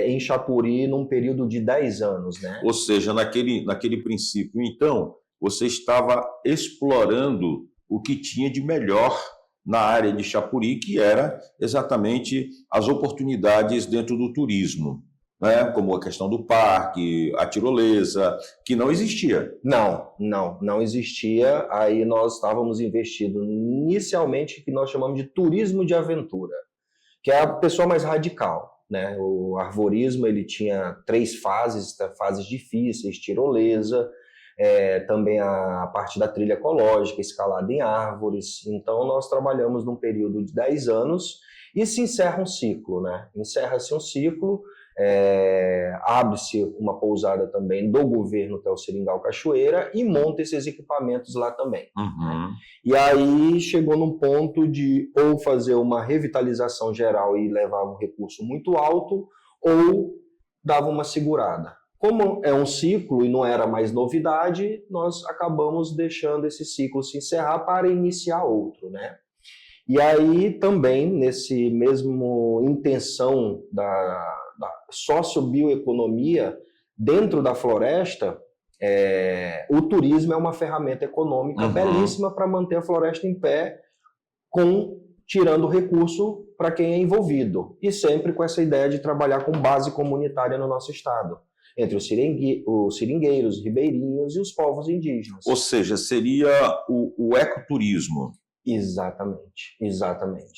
em Chapuri num período de 10 anos, né? Ou seja, naquele princípio, então, você estava explorando o que tinha de melhor na área de Chapuri, que era exatamente as oportunidades dentro do turismo, né? Como a questão do parque, a tirolesa, que não existia. Não existia. Aí nós estávamos investindo inicialmente que nós chamamos de turismo de aventura, que é a pessoa mais radical, né? O arvorismo, ele tinha 3 fases difíceis, tirolesa, também a parte da trilha ecológica, escalada em árvores. Então, nós trabalhamos num período de 10 anos e se encerra um ciclo, né? Encerra-se um ciclo, abre-se uma pousada também do governo, que é o Seringal Cachoeira, e monta esses equipamentos lá também. Né? E aí chegou num ponto de ou fazer uma revitalização geral e levar um recurso muito alto, ou dava uma segurada. Como é um ciclo e não era mais novidade, nós acabamos deixando esse ciclo se encerrar para iniciar outro, né? E aí também, nesse mesmo intenção da sociobioeconomia, dentro da floresta, o turismo é uma ferramenta econômica belíssima para manter a floresta em pé, tirando recurso para quem é envolvido. E sempre com essa ideia de trabalhar com base comunitária no nosso estado, entre os seringueiros, os ribeirinhos e os povos indígenas. Ou seja, seria o ecoturismo. Exatamente.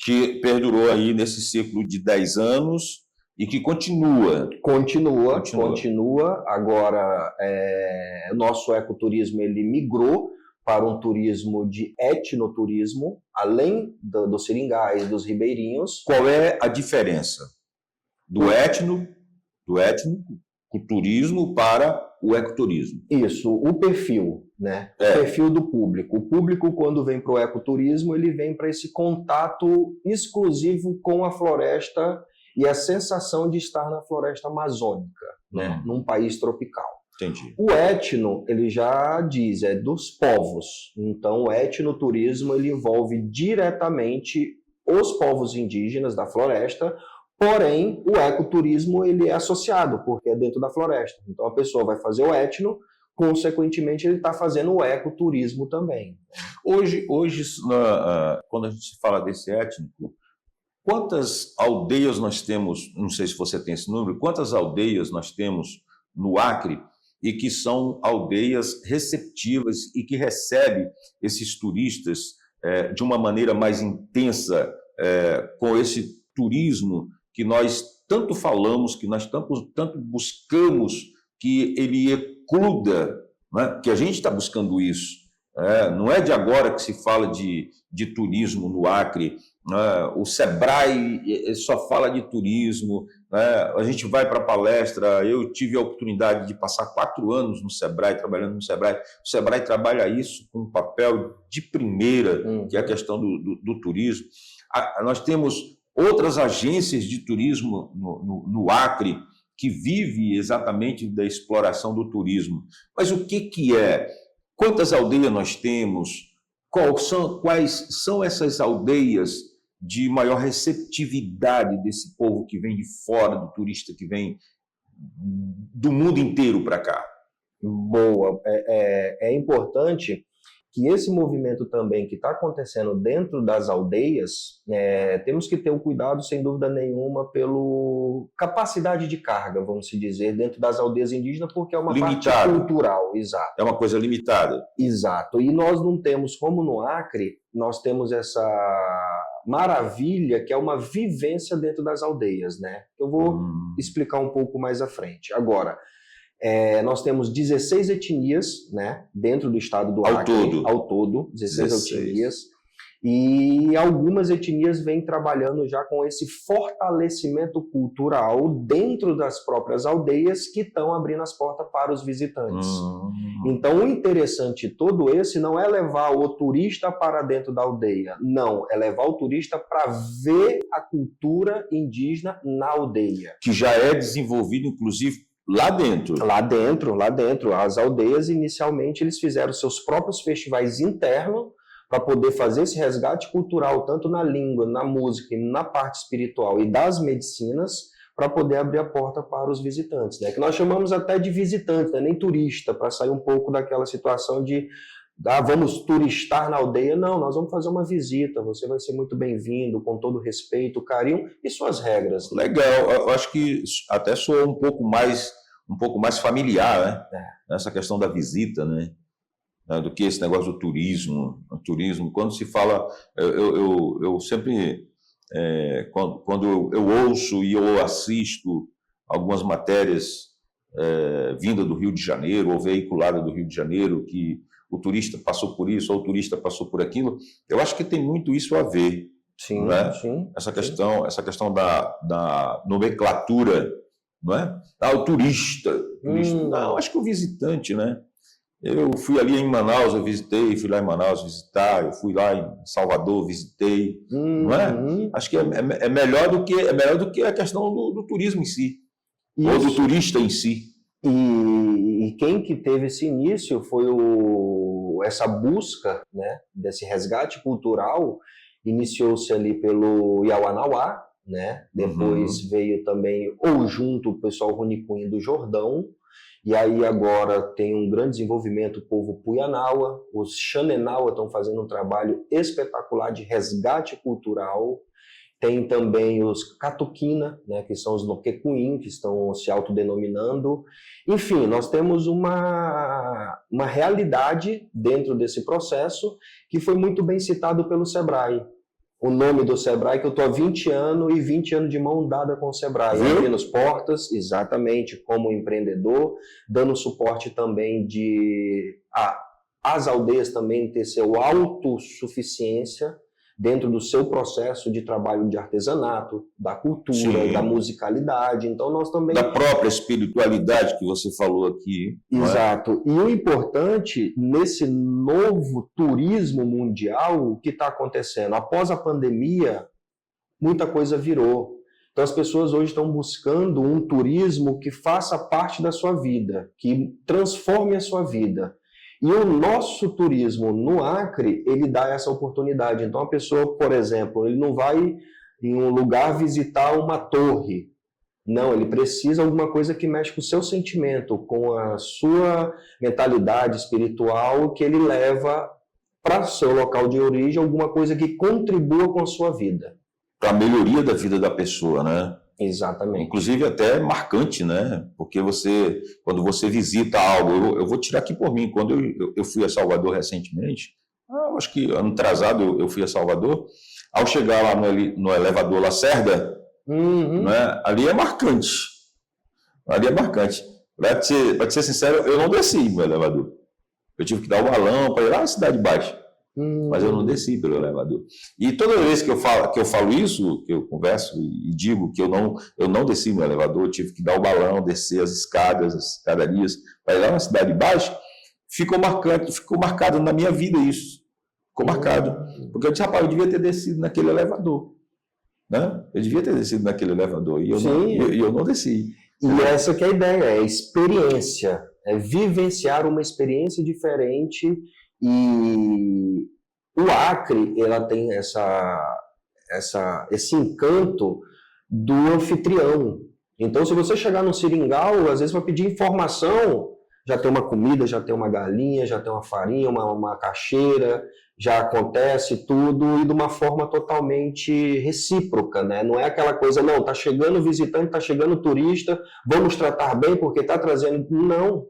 Que perdurou aí nesse ciclo de 10 anos e que continua. Continua. Agora, o nosso ecoturismo ele migrou para um turismo de etnoturismo, além dos seringais, dos ribeirinhos. Qual é a diferença do étnico, o turismo para o ecoturismo? Isso, o perfil, né? O perfil do público. O público, quando vem para o ecoturismo, ele vem para esse contato exclusivo com a floresta e a sensação de estar na floresta amazônica, né? Num país tropical. Entendi. O etno, ele já diz, é dos povos. Então, o etnoturismo, ele envolve diretamente os povos indígenas da floresta. Porém, o ecoturismo ele é associado, porque é dentro da floresta. Então, a pessoa vai fazer o etno, consequentemente, ele está fazendo o ecoturismo também. Hoje, quando a gente fala desse étnico, quantas aldeias nós temos, não sei se você tem esse número, quantas aldeias nós temos no Acre e que são aldeias receptivas e que recebem esses turistas de uma maneira mais intensa, com esse turismo que nós tanto falamos, que nós tanto buscamos que ele ecluda, né? Que a gente está buscando isso. Não é de agora que se fala de turismo no Acre. O Sebrae só fala de turismo. A gente vai para a palestra. Eu tive a oportunidade de passar 4 anos no Sebrae, trabalhando no Sebrae. O Sebrae trabalha isso com um papel de primeira, que é a questão do turismo. Nós temos outras agências de turismo no Acre que vive exatamente da exploração do turismo. Mas o que é? Quantas aldeias nós temos? Quais são essas aldeias de maior receptividade desse povo que vem de fora, do turista que vem do mundo inteiro para cá? Boa. É importante que esse movimento também que está acontecendo dentro das aldeias, temos que ter um cuidado, sem dúvida nenhuma, pela capacidade de carga, vamos dizer, dentro das aldeias indígenas, porque é uma parte cultural, exato. É uma coisa limitada. Exato. E nós não temos, como no Acre, nós temos essa maravilha que é uma vivência dentro das aldeias, né? Eu vou explicar um pouco mais à frente. Agora, nós temos 16 etnias, né, dentro do estado do Acre. Ao todo, 16 etnias. E algumas etnias vêm trabalhando já com esse fortalecimento cultural dentro das próprias aldeias que estão abrindo as portas para os visitantes. Então, o interessante todo esse não é levar o turista para dentro da aldeia. Não, é levar o turista para ver a cultura indígena na aldeia. Que já é desenvolvido, inclusive, lá dentro. Lá dentro. As aldeias, inicialmente, eles fizeram seus próprios festivais internos para poder fazer esse resgate cultural, tanto na língua, na música, na parte espiritual e das medicinas, para poder abrir a porta para os visitantes, né? Que nós chamamos até de visitante, né? Nem turista, para sair um pouco daquela situação de vamos turistar na aldeia. Não, nós vamos fazer uma visita, você vai ser muito bem-vindo, com todo respeito, carinho e suas regras. Legal, eu acho que até soa um pouco mais familiar, né? Essa questão da visita, né? Do que esse negócio do turismo. O turismo, quando se fala, eu sempre, quando eu ouço e eu assisto algumas matérias vindas do Rio de Janeiro ou veiculadas do Rio de Janeiro, que o turista passou por isso ou o turista passou por aquilo, eu acho que tem muito isso a ver. Sim, né? sim. Essa questão da nomenclatura, não é? O turista. Não, acho que o visitante, né? Eu fui ali em Manaus, eu visitei, fui lá em Manaus visitar, eu fui lá em Salvador, visitei, não é? Acho que é melhor do que a questão do turismo em si, isso. Ou do turista em si. E quem que teve esse início foi essa busca, né, desse resgate cultural, iniciou-se ali pelo Iauanauá, né? Depois veio também, ou junto, o pessoal Runicuim do Jordão. E aí agora tem um grande desenvolvimento o povo Puianaua, os Xanenaua estão fazendo um trabalho espetacular de resgate cultural. Tem também os Catuquina, né, que são os Noquecuim, que estão se autodenominando. Enfim, nós temos uma realidade dentro desse processo que foi muito bem citado pelo Sebrae. O nome do Sebrae, que eu estou há 20 anos e 20 anos de mão dada com o Sebrae, abrindo as portas, exatamente, como empreendedor, dando suporte também as aldeias também ter seu autossuficiência dentro do seu processo de trabalho de artesanato, da cultura, sim, da musicalidade. Então nós também... Da própria espiritualidade que você falou aqui. Exato. E o importante, nesse novo turismo mundial, o que está acontecendo? Após a pandemia, muita coisa virou. Então as pessoas hoje estão buscando um turismo que faça parte da sua vida, que transforme a sua vida. E o nosso turismo no Acre, ele dá essa oportunidade. Então a pessoa, por exemplo, ele não vai em um lugar visitar uma torre. Não, ele precisa de alguma coisa que mexe com o seu sentimento, com a sua mentalidade espiritual, que ele leva para o seu local de origem, alguma coisa que contribua com a sua vida. Para a melhoria da vida da pessoa, né? Exatamente. Inclusive até marcante, né? Porque quando você visita algo, eu vou tirar aqui por mim, quando eu fui a Salvador recentemente, acho que ano atrasado eu fui a Salvador, ao chegar lá no elevador Lacerda, né, ali é marcante. Ali é marcante. Para te ser sincero, eu não desci no elevador. Eu tive que dar o balão para ir lá na Cidade Baixa. Mas eu não desci pelo elevador. E toda vez que eu falo isso, que eu converso e digo que eu não desci no elevador, eu tive que dar o balão, descer as escadas, as escadarias, para ir lá na Cidade Baixa, ficou marcado na minha vida isso. Ficou marcado. Porque eu disse, rapaz, eu devia ter descido naquele elevador. Né? Eu devia ter descido naquele elevador. E eu não desci. E essa que é a ideia, é experiência. É vivenciar uma experiência diferente. E o Acre, ela tem esse encanto do anfitrião. Então, se você chegar no Seringal, às vezes vai pedir informação, já tem uma comida, já tem uma galinha, já tem uma farinha, uma caixeira, já acontece tudo e de uma forma totalmente recíproca, né? Não é aquela coisa, não, tá chegando visitante, tá chegando turista, vamos tratar bem porque tá trazendo... Não.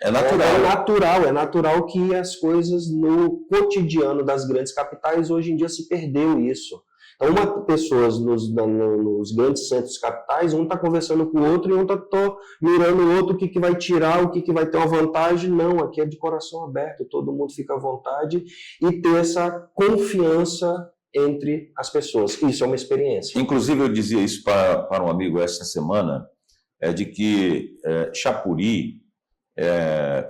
É natural. É natural que as coisas no cotidiano das grandes capitais, hoje em dia se perdeu isso. Então, pessoas nos grandes centros capitais, um está conversando com o outro e um está mirando o outro, o que vai tirar, o que vai ter uma vantagem. Não, aqui é de coração aberto, todo mundo fica à vontade e ter essa confiança entre as pessoas. Isso é uma experiência. Inclusive, eu dizia isso para um amigo essa semana, de que Chapuri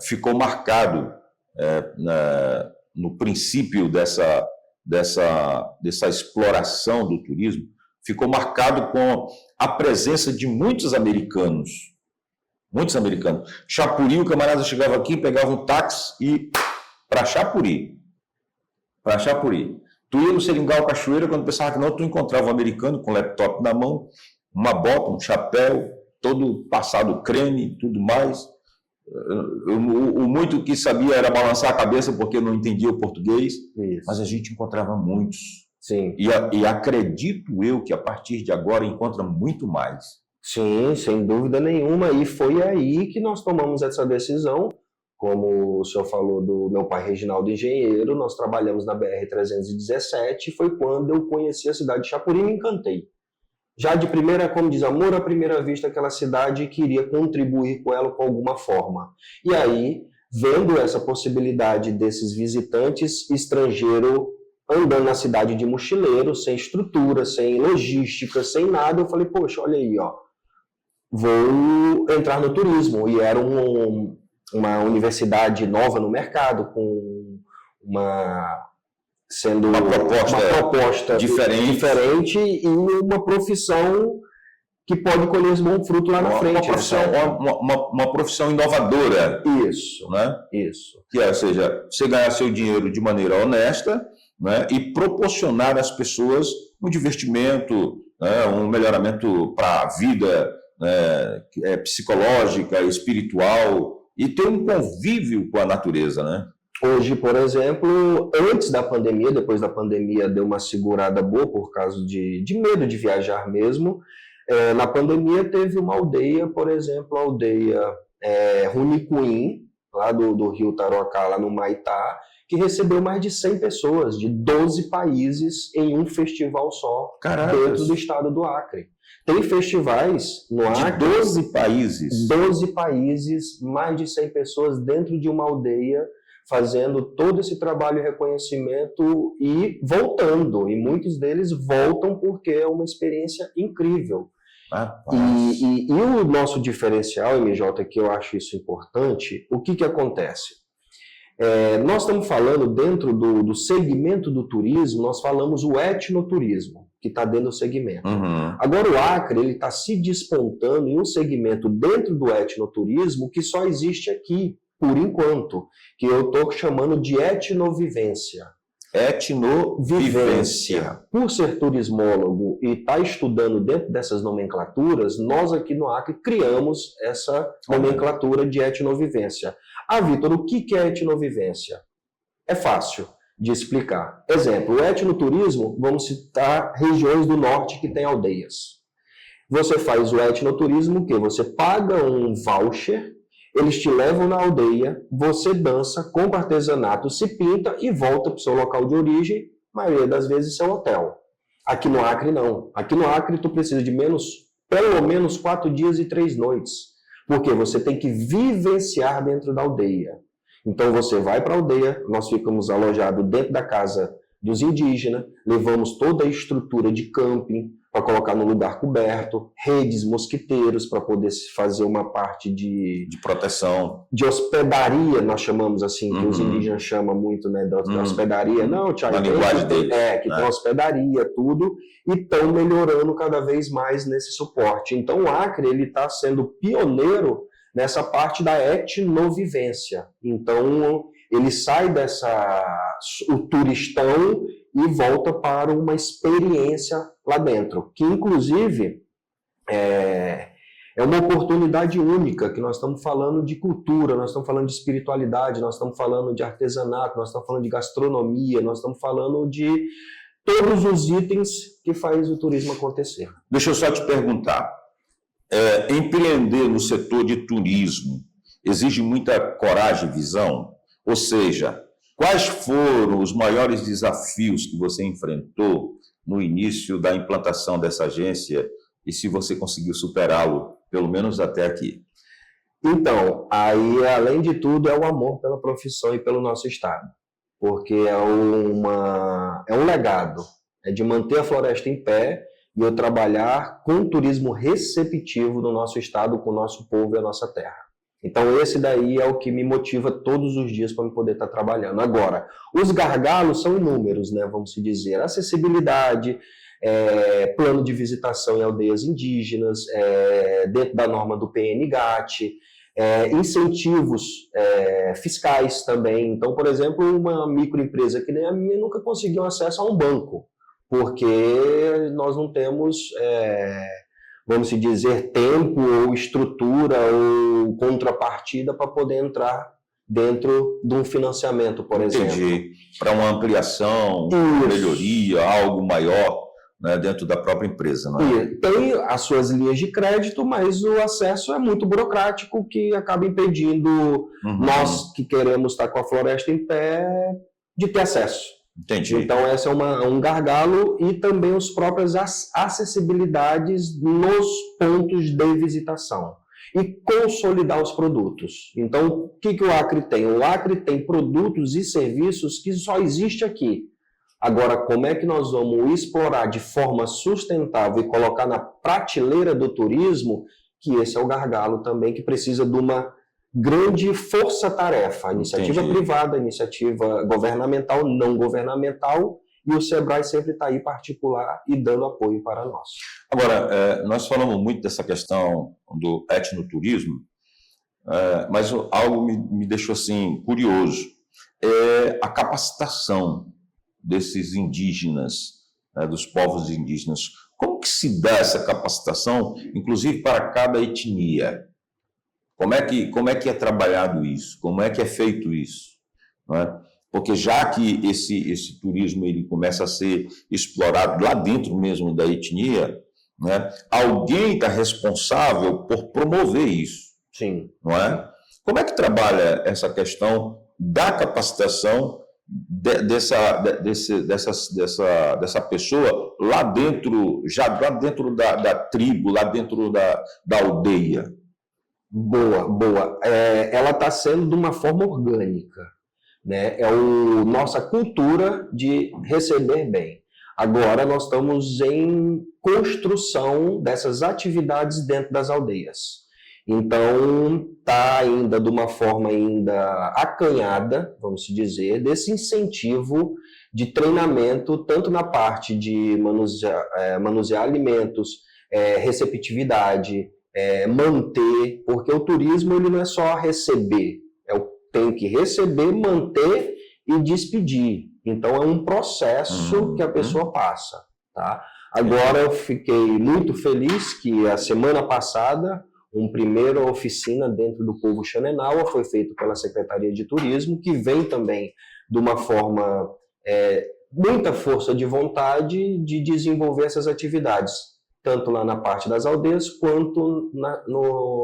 ficou marcado no princípio dessa exploração do turismo, ficou marcado com a presença de muitos americanos. Chapuri, o camarada chegava aqui, pegava um táxi e para Chapuri. Tu ia no Seringal Cachoeira, quando pensava que não, tu encontrava um americano com um laptop na mão, uma bota, um chapéu, todo passado creme e tudo mais. O muito que sabia era balançar a cabeça porque não entendia o português. Isso. Mas a gente encontrava muitos. Sim. E acredito eu que a partir de agora encontra muito mais. Sim, sem dúvida nenhuma. E foi aí que nós tomamos essa decisão. Como o senhor falou do meu pai Reginaldo Engenheiro, nós trabalhamos na BR-317. Foi quando eu conheci a cidade de Chapuri e me encantei. Já de primeira, como diz, amor à primeira vista, aquela cidade queria contribuir com ela com alguma forma. E aí, vendo essa possibilidade desses visitantes estrangeiros andando na cidade de mochileiro, sem estrutura, sem logística, sem nada, eu falei, poxa, olha aí, ó, vou entrar no turismo. E era uma universidade nova no mercado, com uma proposta diferente e uma profissão que pode colher esse bom fruto lá na frente. Uma profissão inovadora. Isso. Né? Isso. Ou seja, você ganhar seu dinheiro de maneira honesta, né, e proporcionar às pessoas um divertimento, né, um melhoramento para a vida, né, psicológica, espiritual, e ter um convívio com a natureza, né? Hoje, por exemplo, antes da pandemia, depois da pandemia deu uma segurada boa por causa de medo de viajar mesmo. Na pandemia teve uma aldeia, por exemplo, a aldeia Runicuim, lá do Rio Tarocá, lá no Maitá, que recebeu mais de 100 pessoas de 12 países em um festival só. Caracas. Dentro do estado do Acre. Tem festivais no Acre. De 12 países? 12 países, mais de 100 pessoas dentro de uma aldeia, fazendo todo esse trabalho e reconhecimento e voltando. E muitos deles voltam porque é uma experiência incrível. E o nosso diferencial, MJ, que eu acho isso importante, o que acontece? Nós estamos falando dentro do segmento do turismo, nós falamos o etnoturismo, que está dentro do segmento. Uhum. Agora o Acre está se despontando em um segmento dentro do etnoturismo que só existe aqui, por enquanto, que eu estou chamando de etnovivência. Etnovivência. Por ser turismólogo e estar estudando dentro dessas nomenclaturas, nós aqui no Acre criamos essa nomenclatura de etnovivência. Vitor, o que é etnovivência? É fácil de explicar. Exemplo, o etnoturismo, vamos citar regiões do norte que têm aldeias. Você faz o etnoturismo, o quê? Você paga um voucher, eles te levam na aldeia, você dança, compra artesanato, se pinta e volta para o seu local de origem, a maioria das vezes seu hotel. Aqui no Acre, não. Aqui no Acre, tu precisa de pelo menos 4 dias e 3 noites. Porque você tem que vivenciar dentro da aldeia. Então, você vai para a aldeia, nós ficamos alojados dentro da casa dos indígenas, levamos toda a estrutura de camping para colocar no lugar coberto, redes, mosquiteiros para poder fazer uma parte de proteção. De hospedaria, nós chamamos assim, que os indígenas chamam muito, né, da hospedaria. Não, Thiago, na linguagem deles. Que tem hospedaria, tudo, e estão melhorando cada vez mais nesse suporte. Então, o Acre ele está sendo pioneiro nessa parte da etnovivência. Então, ele sai o turistão e volta para uma experiência lá dentro, que inclusive é uma oportunidade única, que nós estamos falando de cultura, nós estamos falando de espiritualidade, nós estamos falando de artesanato, nós estamos falando de gastronomia, nós estamos falando de todos os itens que faz o turismo acontecer. Deixa eu só te perguntar, empreender no setor de turismo exige muita coragem e visão? Ou seja, quais foram os maiores desafios que você enfrentou no início da implantação dessa agência e se você conseguiu superá-lo, pelo menos até aqui? Então, aí, além de tudo, é o amor pela profissão e pelo nosso estado. Porque é um legado, é de manter a floresta em pé e eu trabalhar com turismo receptivo no nosso estado, com o nosso povo e a nossa terra. Então, esse daí é o que me motiva todos os dias para eu poder estar trabalhando. Agora, os gargalos são inúmeros, né, vamos se dizer. Acessibilidade, plano de visitação em aldeias indígenas, dentro da norma do PNGAT, incentivos fiscais também. Então, por exemplo, uma microempresa que nem a minha nunca conseguiu acesso a um banco, porque nós não temos... vamos dizer, tempo ou estrutura ou contrapartida para poder entrar dentro de um financiamento, por exemplo. Entendi. Para uma ampliação, melhoria, algo maior, né, dentro da própria empresa. Não é? Tem as suas linhas de crédito, mas o acesso é muito burocrático, que acaba impedindo nós que queremos estar com a floresta em pé de ter acesso. Entendi. Então, esse é um gargalo e também as próprias acessibilidades nos pontos de visitação. E consolidar os produtos. Então, o que o Acre tem? O Acre tem produtos e serviços que só existem aqui. Agora, como é que nós vamos explorar de forma sustentável e colocar na prateleira do turismo? Que esse é o gargalo também, que precisa de uma grande força-tarefa, iniciativa privada, iniciativa governamental, não governamental, e o SEBRAE sempre está aí particular e dando apoio para nós. Agora, nós falamos muito dessa questão do etnoturismo, mas algo me deixou assim curioso, a capacitação desses indígenas, dos povos indígenas. Como que se dá essa capacitação, inclusive para cada etnia? Como é que é trabalhado isso? Como é que é feito isso? Não é? Porque já que esse turismo ele começa a ser explorado lá dentro mesmo da etnia, né, alguém está responsável por promover isso. Sim. Não é? Como é que trabalha essa questão da capacitação dessa pessoa lá dentro, já lá dentro da tribo, lá dentro da aldeia? Boa. Ela está sendo de uma forma orgânica, né? Nossa cultura de receber bem. Agora nós estamos em construção dessas atividades dentro das aldeias. Então, está ainda de uma forma ainda acanhada, vamos dizer, desse incentivo de treinamento, tanto na parte de manusear alimentos, receptividade, manter, porque o turismo ele não é só receber, tem que receber, manter e despedir. Então é um processo que a pessoa passa, tá? Agora eu fiquei muito feliz que a semana passada uma primeira oficina dentro do povo Xanenaua foi feito pela Secretaria de Turismo, que vem também de uma forma muita força de vontade de desenvolver essas atividades. tanto lá na parte das aldeias quanto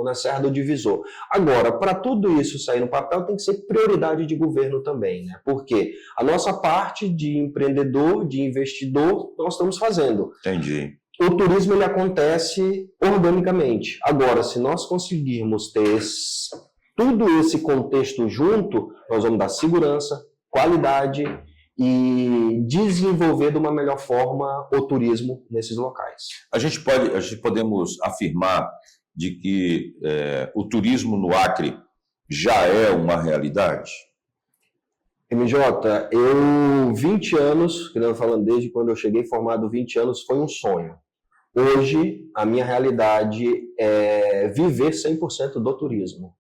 na Serra do Divisor. Agora, para tudo isso sair no papel, tem que ser prioridade de governo também, né? Porque a nossa parte de empreendedor, de investidor, nós estamos fazendo. Entendi. O turismo ele acontece organicamente. Agora, se nós conseguirmos ter tudo esse contexto junto, nós vamos dar segurança, qualidade e desenvolver de uma melhor forma o turismo nesses locais. A gente podemos afirmar de que o turismo no Acre já é uma realidade? MJ, eu 20 anos, que eu falando desde quando eu cheguei formado, 20 anos foi um sonho. Hoje, a minha realidade é viver 100% do turismo.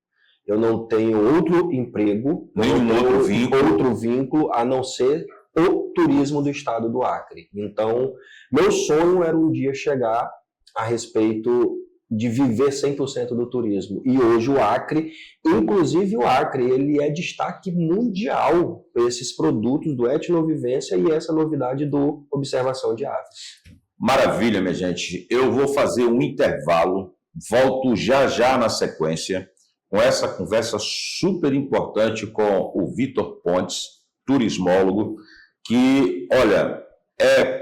Eu não tenho outro emprego, outro vínculo, a não ser o turismo do estado do Acre. Então, meu sonho era um dia chegar a respeito de viver 100% do turismo. E hoje o Acre, inclusive o Acre, ele é destaque mundial para esses produtos do etnovivência e essa novidade do observação de aves. Maravilha, minha gente. Eu vou fazer um intervalo, volto já na sequência, com essa conversa super importante com o Vitor Pontes, turismólogo, que, olha,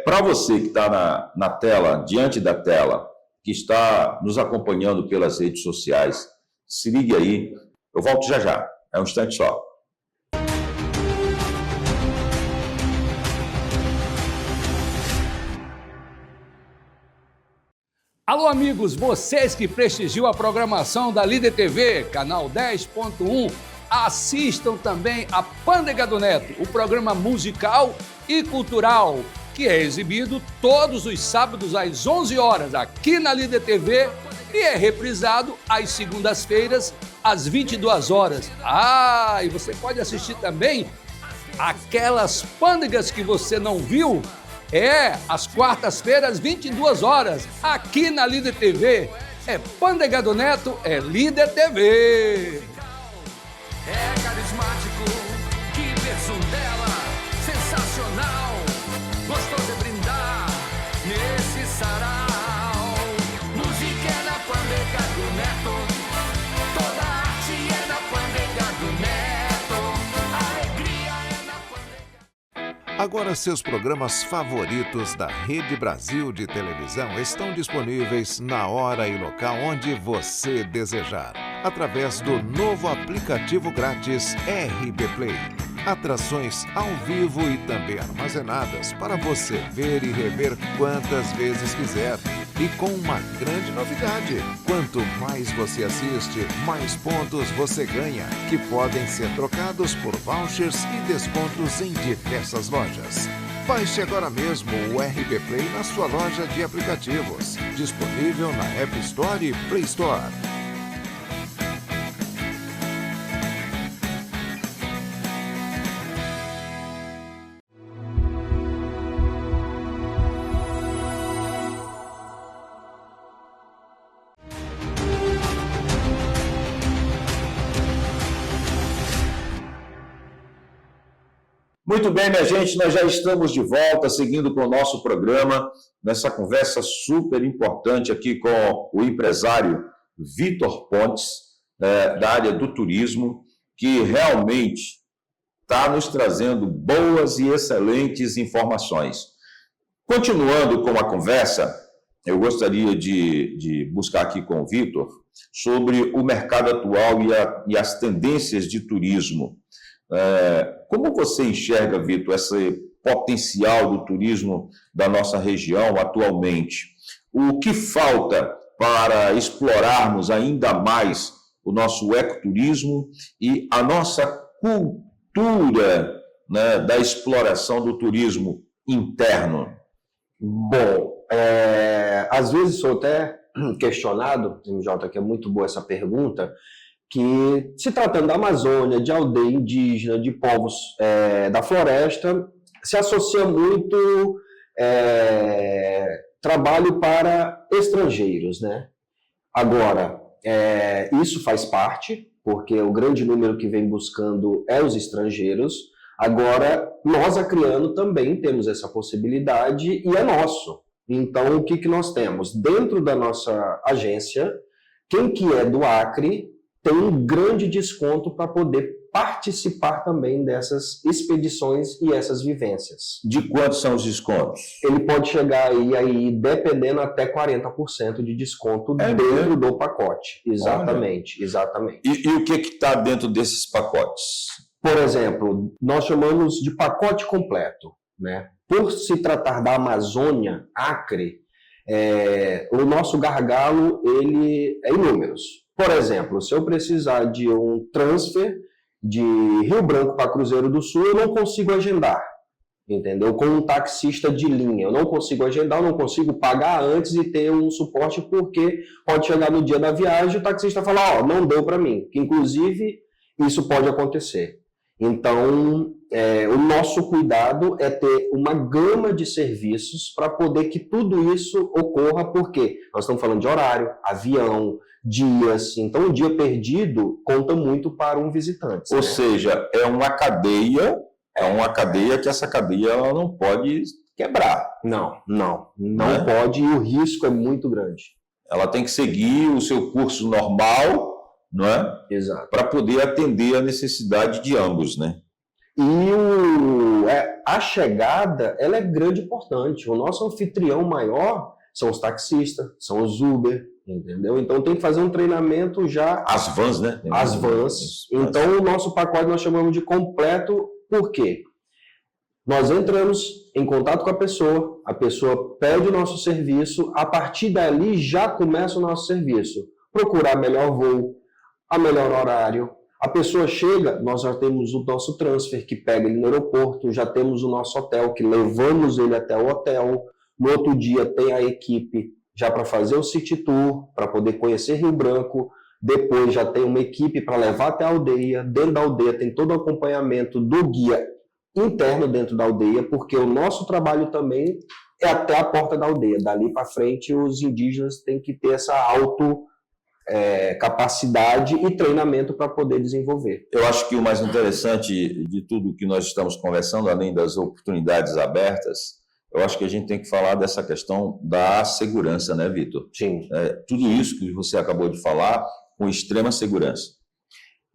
para você que está na tela, diante da tela, que está nos acompanhando pelas redes sociais, se ligue aí, eu volto já, é um instante só. Alô, amigos, vocês que prestigiam a programação da Líder TV, canal 10.1, assistam também a Pândega do Neto, o programa musical e cultural, que é exibido todos os sábados às 11 horas aqui na Líder TV e é reprisado às segundas-feiras às 22 horas. E você pode assistir também aquelas pândegas que você não viu, às quartas-feiras, 22 horas, aqui na Líder TV. É Pândega do Neto, é Líder TV. É carismático, que versão dela, sensacional. Gostoso é brindar nesse sarau. Música é na Pândega do Neto, toda arte é na Pândega do Neto, alegria é na Pândega. Agora seus programas favoritos da Rede Brasil de televisão estão disponíveis na hora e local onde você desejar, através do novo aplicativo grátis RB Play. Atrações ao vivo e também armazenadas para você ver e rever quantas vezes quiser. E com uma grande novidade: quanto mais você assiste, mais pontos você ganha, que podem ser trocados por vouchers e descontos em diversas lojas. Baixe agora mesmo o RB Play na sua loja de aplicativos, disponível na App Store e Play Store. Muito bem, minha gente, nós já estamos de volta, seguindo com o nosso programa, nessa conversa super importante aqui com o empresário Vitor Pontes, da área do turismo, que realmente está nos trazendo boas e excelentes informações. Continuando com a conversa, eu gostaria de buscar aqui com o Vitor sobre o mercado atual e as tendências de turismo. Como você enxerga, Vitor, esse potencial do turismo da nossa região atualmente? O que falta para explorarmos ainda mais o nosso ecoturismo e a nossa cultura, né, da exploração do turismo interno? Bom, às vezes sou até questionado, MJ, que é muito boa essa pergunta, que se tratando da Amazônia, de aldeia indígena, de povos da floresta, se associa muito trabalho para estrangeiros, né? Agora, isso faz parte, porque o grande número que vem buscando é os estrangeiros. Agora, nós, acreano, também temos essa possibilidade e é nosso. Então, o que nós temos? Dentro da nossa agência, quem que é do Acre tem um grande desconto para poder participar também dessas expedições e essas vivências. De quantos são os descontos? Ele pode chegar aí dependendo, até 40% de desconto dentro do pacote. Exatamente, exatamente. E o que está dentro desses pacotes? Por exemplo, nós chamamos de pacote completo, né? Por se tratar da Amazônia, Acre, o nosso gargalo ele é inúmeros. Por exemplo, se eu precisar de um transfer de Rio Branco para Cruzeiro do Sul, eu não consigo agendar, entendeu? Com um taxista de linha, eu não consigo agendar, eu não consigo pagar antes e ter um suporte, porque pode chegar no dia da viagem e o taxista falar, não deu para mim. Inclusive, isso pode acontecer. Então, o nosso cuidado é ter uma gama de serviços para poder que tudo isso ocorra, porque nós estamos falando de horário, avião, dias. Então, o dia perdido conta muito para um visitante. Ou seja, é uma cadeia que essa cadeia ela não pode quebrar. Não pode, e o risco é muito grande. Ela tem que seguir o seu curso normal, não é? Exato. Para poder atender a necessidade de ambos, né? E a chegada, ela é grande e importante. O nosso anfitrião maior são os taxistas, são os Uber, entendeu? Então tem que fazer um treinamento já... As vans, né? As vans. Então o nosso pacote nós chamamos de completo, por quê? Nós entramos em contato com a pessoa pede o nosso serviço, a partir dali já começa o nosso serviço. Procurar melhor voo, a melhor horário. A pessoa chega, nós já temos o nosso transfer que pega ele no aeroporto, já temos o nosso hotel que levamos ele até o hotel. No outro dia tem a equipe já para fazer o city tour, para poder conhecer Rio Branco. Depois já tem uma equipe para levar até a aldeia. Dentro da aldeia tem todo o acompanhamento do guia interno dentro da aldeia, porque o nosso trabalho também é até a porta da aldeia. Dali para frente, os indígenas têm que ter essa capacidade e treinamento para poder desenvolver. Eu acho que o mais interessante de tudo que nós estamos conversando, além das oportunidades abertas, eu acho que a gente tem que falar dessa questão da segurança, né, Vitor? Sim. Tudo isso que você acabou de falar, com extrema segurança.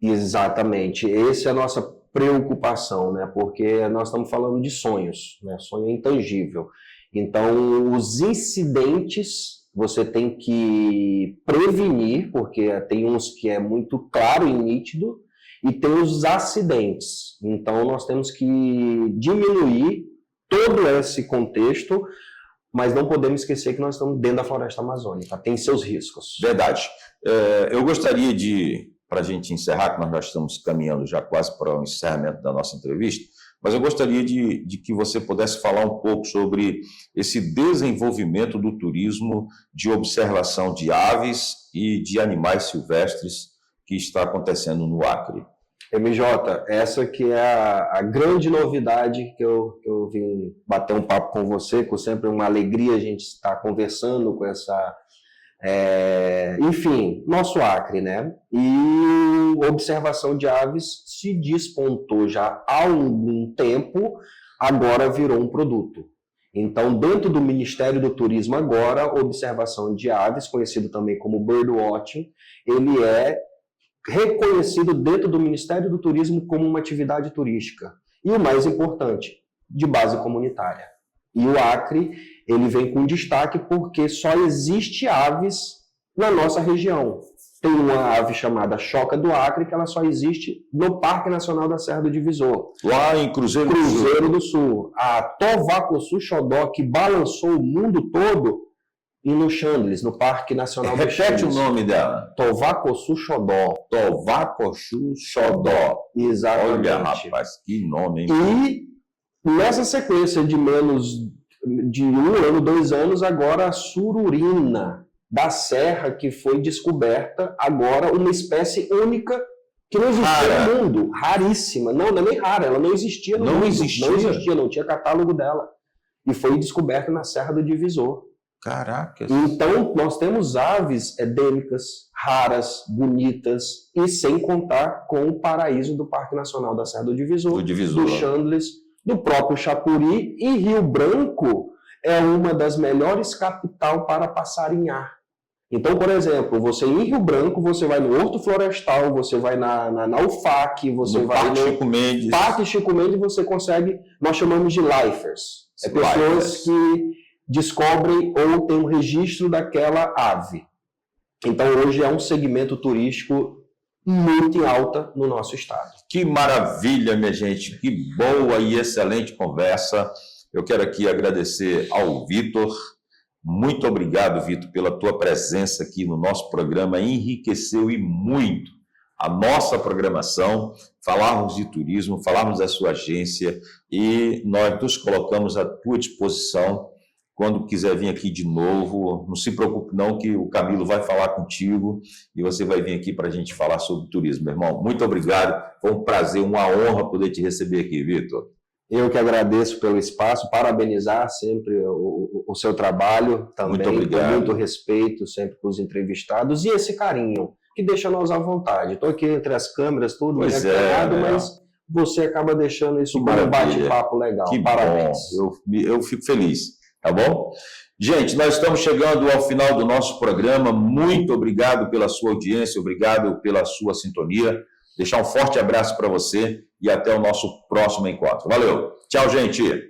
Exatamente. Essa é a nossa preocupação, né? Porque nós estamos falando de sonhos, né? Sonho é intangível. Então, os incidentes você tem que prevenir, porque tem uns que é muito claro e nítido, e tem os acidentes. Então, nós temos que diminuir todo esse contexto, mas não podemos esquecer que nós estamos dentro da floresta amazônica, tem seus riscos. Verdade. Eu gostaria para a gente encerrar, que nós já estamos caminhando já quase para o encerramento da nossa entrevista, mas eu gostaria de que você pudesse falar um pouco sobre esse desenvolvimento do turismo de observação de aves e de animais silvestres que está acontecendo no Acre. MJ, essa que é a grande novidade que eu vim bater um papo com você, com sempre uma alegria a gente estar conversando com essa... enfim, nosso Acre, né? E observação de aves se despontou já há algum tempo, agora virou um produto. Então, dentro do Ministério do Turismo agora, observação de aves, conhecido também como birdwatching, ele é reconhecido dentro do Ministério do Turismo como uma atividade turística. E o mais importante, de base comunitária. E o Acre, ele vem com destaque porque só existe aves na nossa região. Tem uma ave chamada choca do Acre, que ela só existe no Parque Nacional da Serra do Divisor. Lá em Cruzeiro do Sul. A Tovacossu-Xodó, que balançou o mundo todo, e no Chandlis, no Parque Nacional do Chandlis. Repete o nome dela. Tovacossu-Xodó. Tovacossu-Xodó. Exatamente. Olha, rapaz, que nome, hein? E nessa sequência de menos de 1 ano, 2 anos, agora a sururina da serra, que foi descoberta agora, uma espécie única que não existia no mundo, raríssima. Não é nem rara, ela não existia no mundo. Não existia, não tinha catálogo dela. E foi descoberta na Serra do Divisor. Caraca. Então, nós temos aves endêmicas, raras, bonitas, e sem contar com o paraíso do Parque Nacional da Serra do Divisor, do Chandlis, do próprio Chapuri, e Rio Branco é uma das melhores capital para passarinhar. Então, por exemplo, você em Rio Branco, você vai no Horto Florestal, você vai na UFAC, você vai Parque no Chico Mendes. Parque Chico Mendes, você consegue, nós chamamos de lifers. É pessoas que descobrem ou têm um registro daquela ave. Então, hoje é um segmento turístico muito em alta no nosso estado. Que maravilha, minha gente. Que boa e excelente conversa. Eu quero aqui agradecer ao Vitor. Muito obrigado, Vitor, pela tua presença aqui no nosso programa. Enriqueceu e muito a nossa programação, falarmos de turismo, falarmos da sua agência, e nós nos colocamos à tua disposição. Quando quiser vir aqui de novo, não se preocupe não, que o Camilo vai falar contigo e você vai vir aqui para a gente falar sobre turismo, meu irmão. Muito obrigado, foi um prazer, uma honra poder te receber aqui, Vitor. Eu que agradeço pelo espaço, parabenizar sempre o seu trabalho também, Muito obrigado. com muito respeito sempre com os entrevistados, e esse carinho, que deixa nós à vontade. Estou aqui entre as câmeras, tudo Pois mas você acaba deixando isso como um bate-papo legal. Que parabéns. Bom. Eu fico feliz, tá bom? Gente, nós estamos chegando ao final do nosso programa. Muito obrigado pela sua audiência, obrigado pela sua sintonia. Deixar um forte abraço para você e até o nosso próximo encontro. Valeu. Tchau, gente.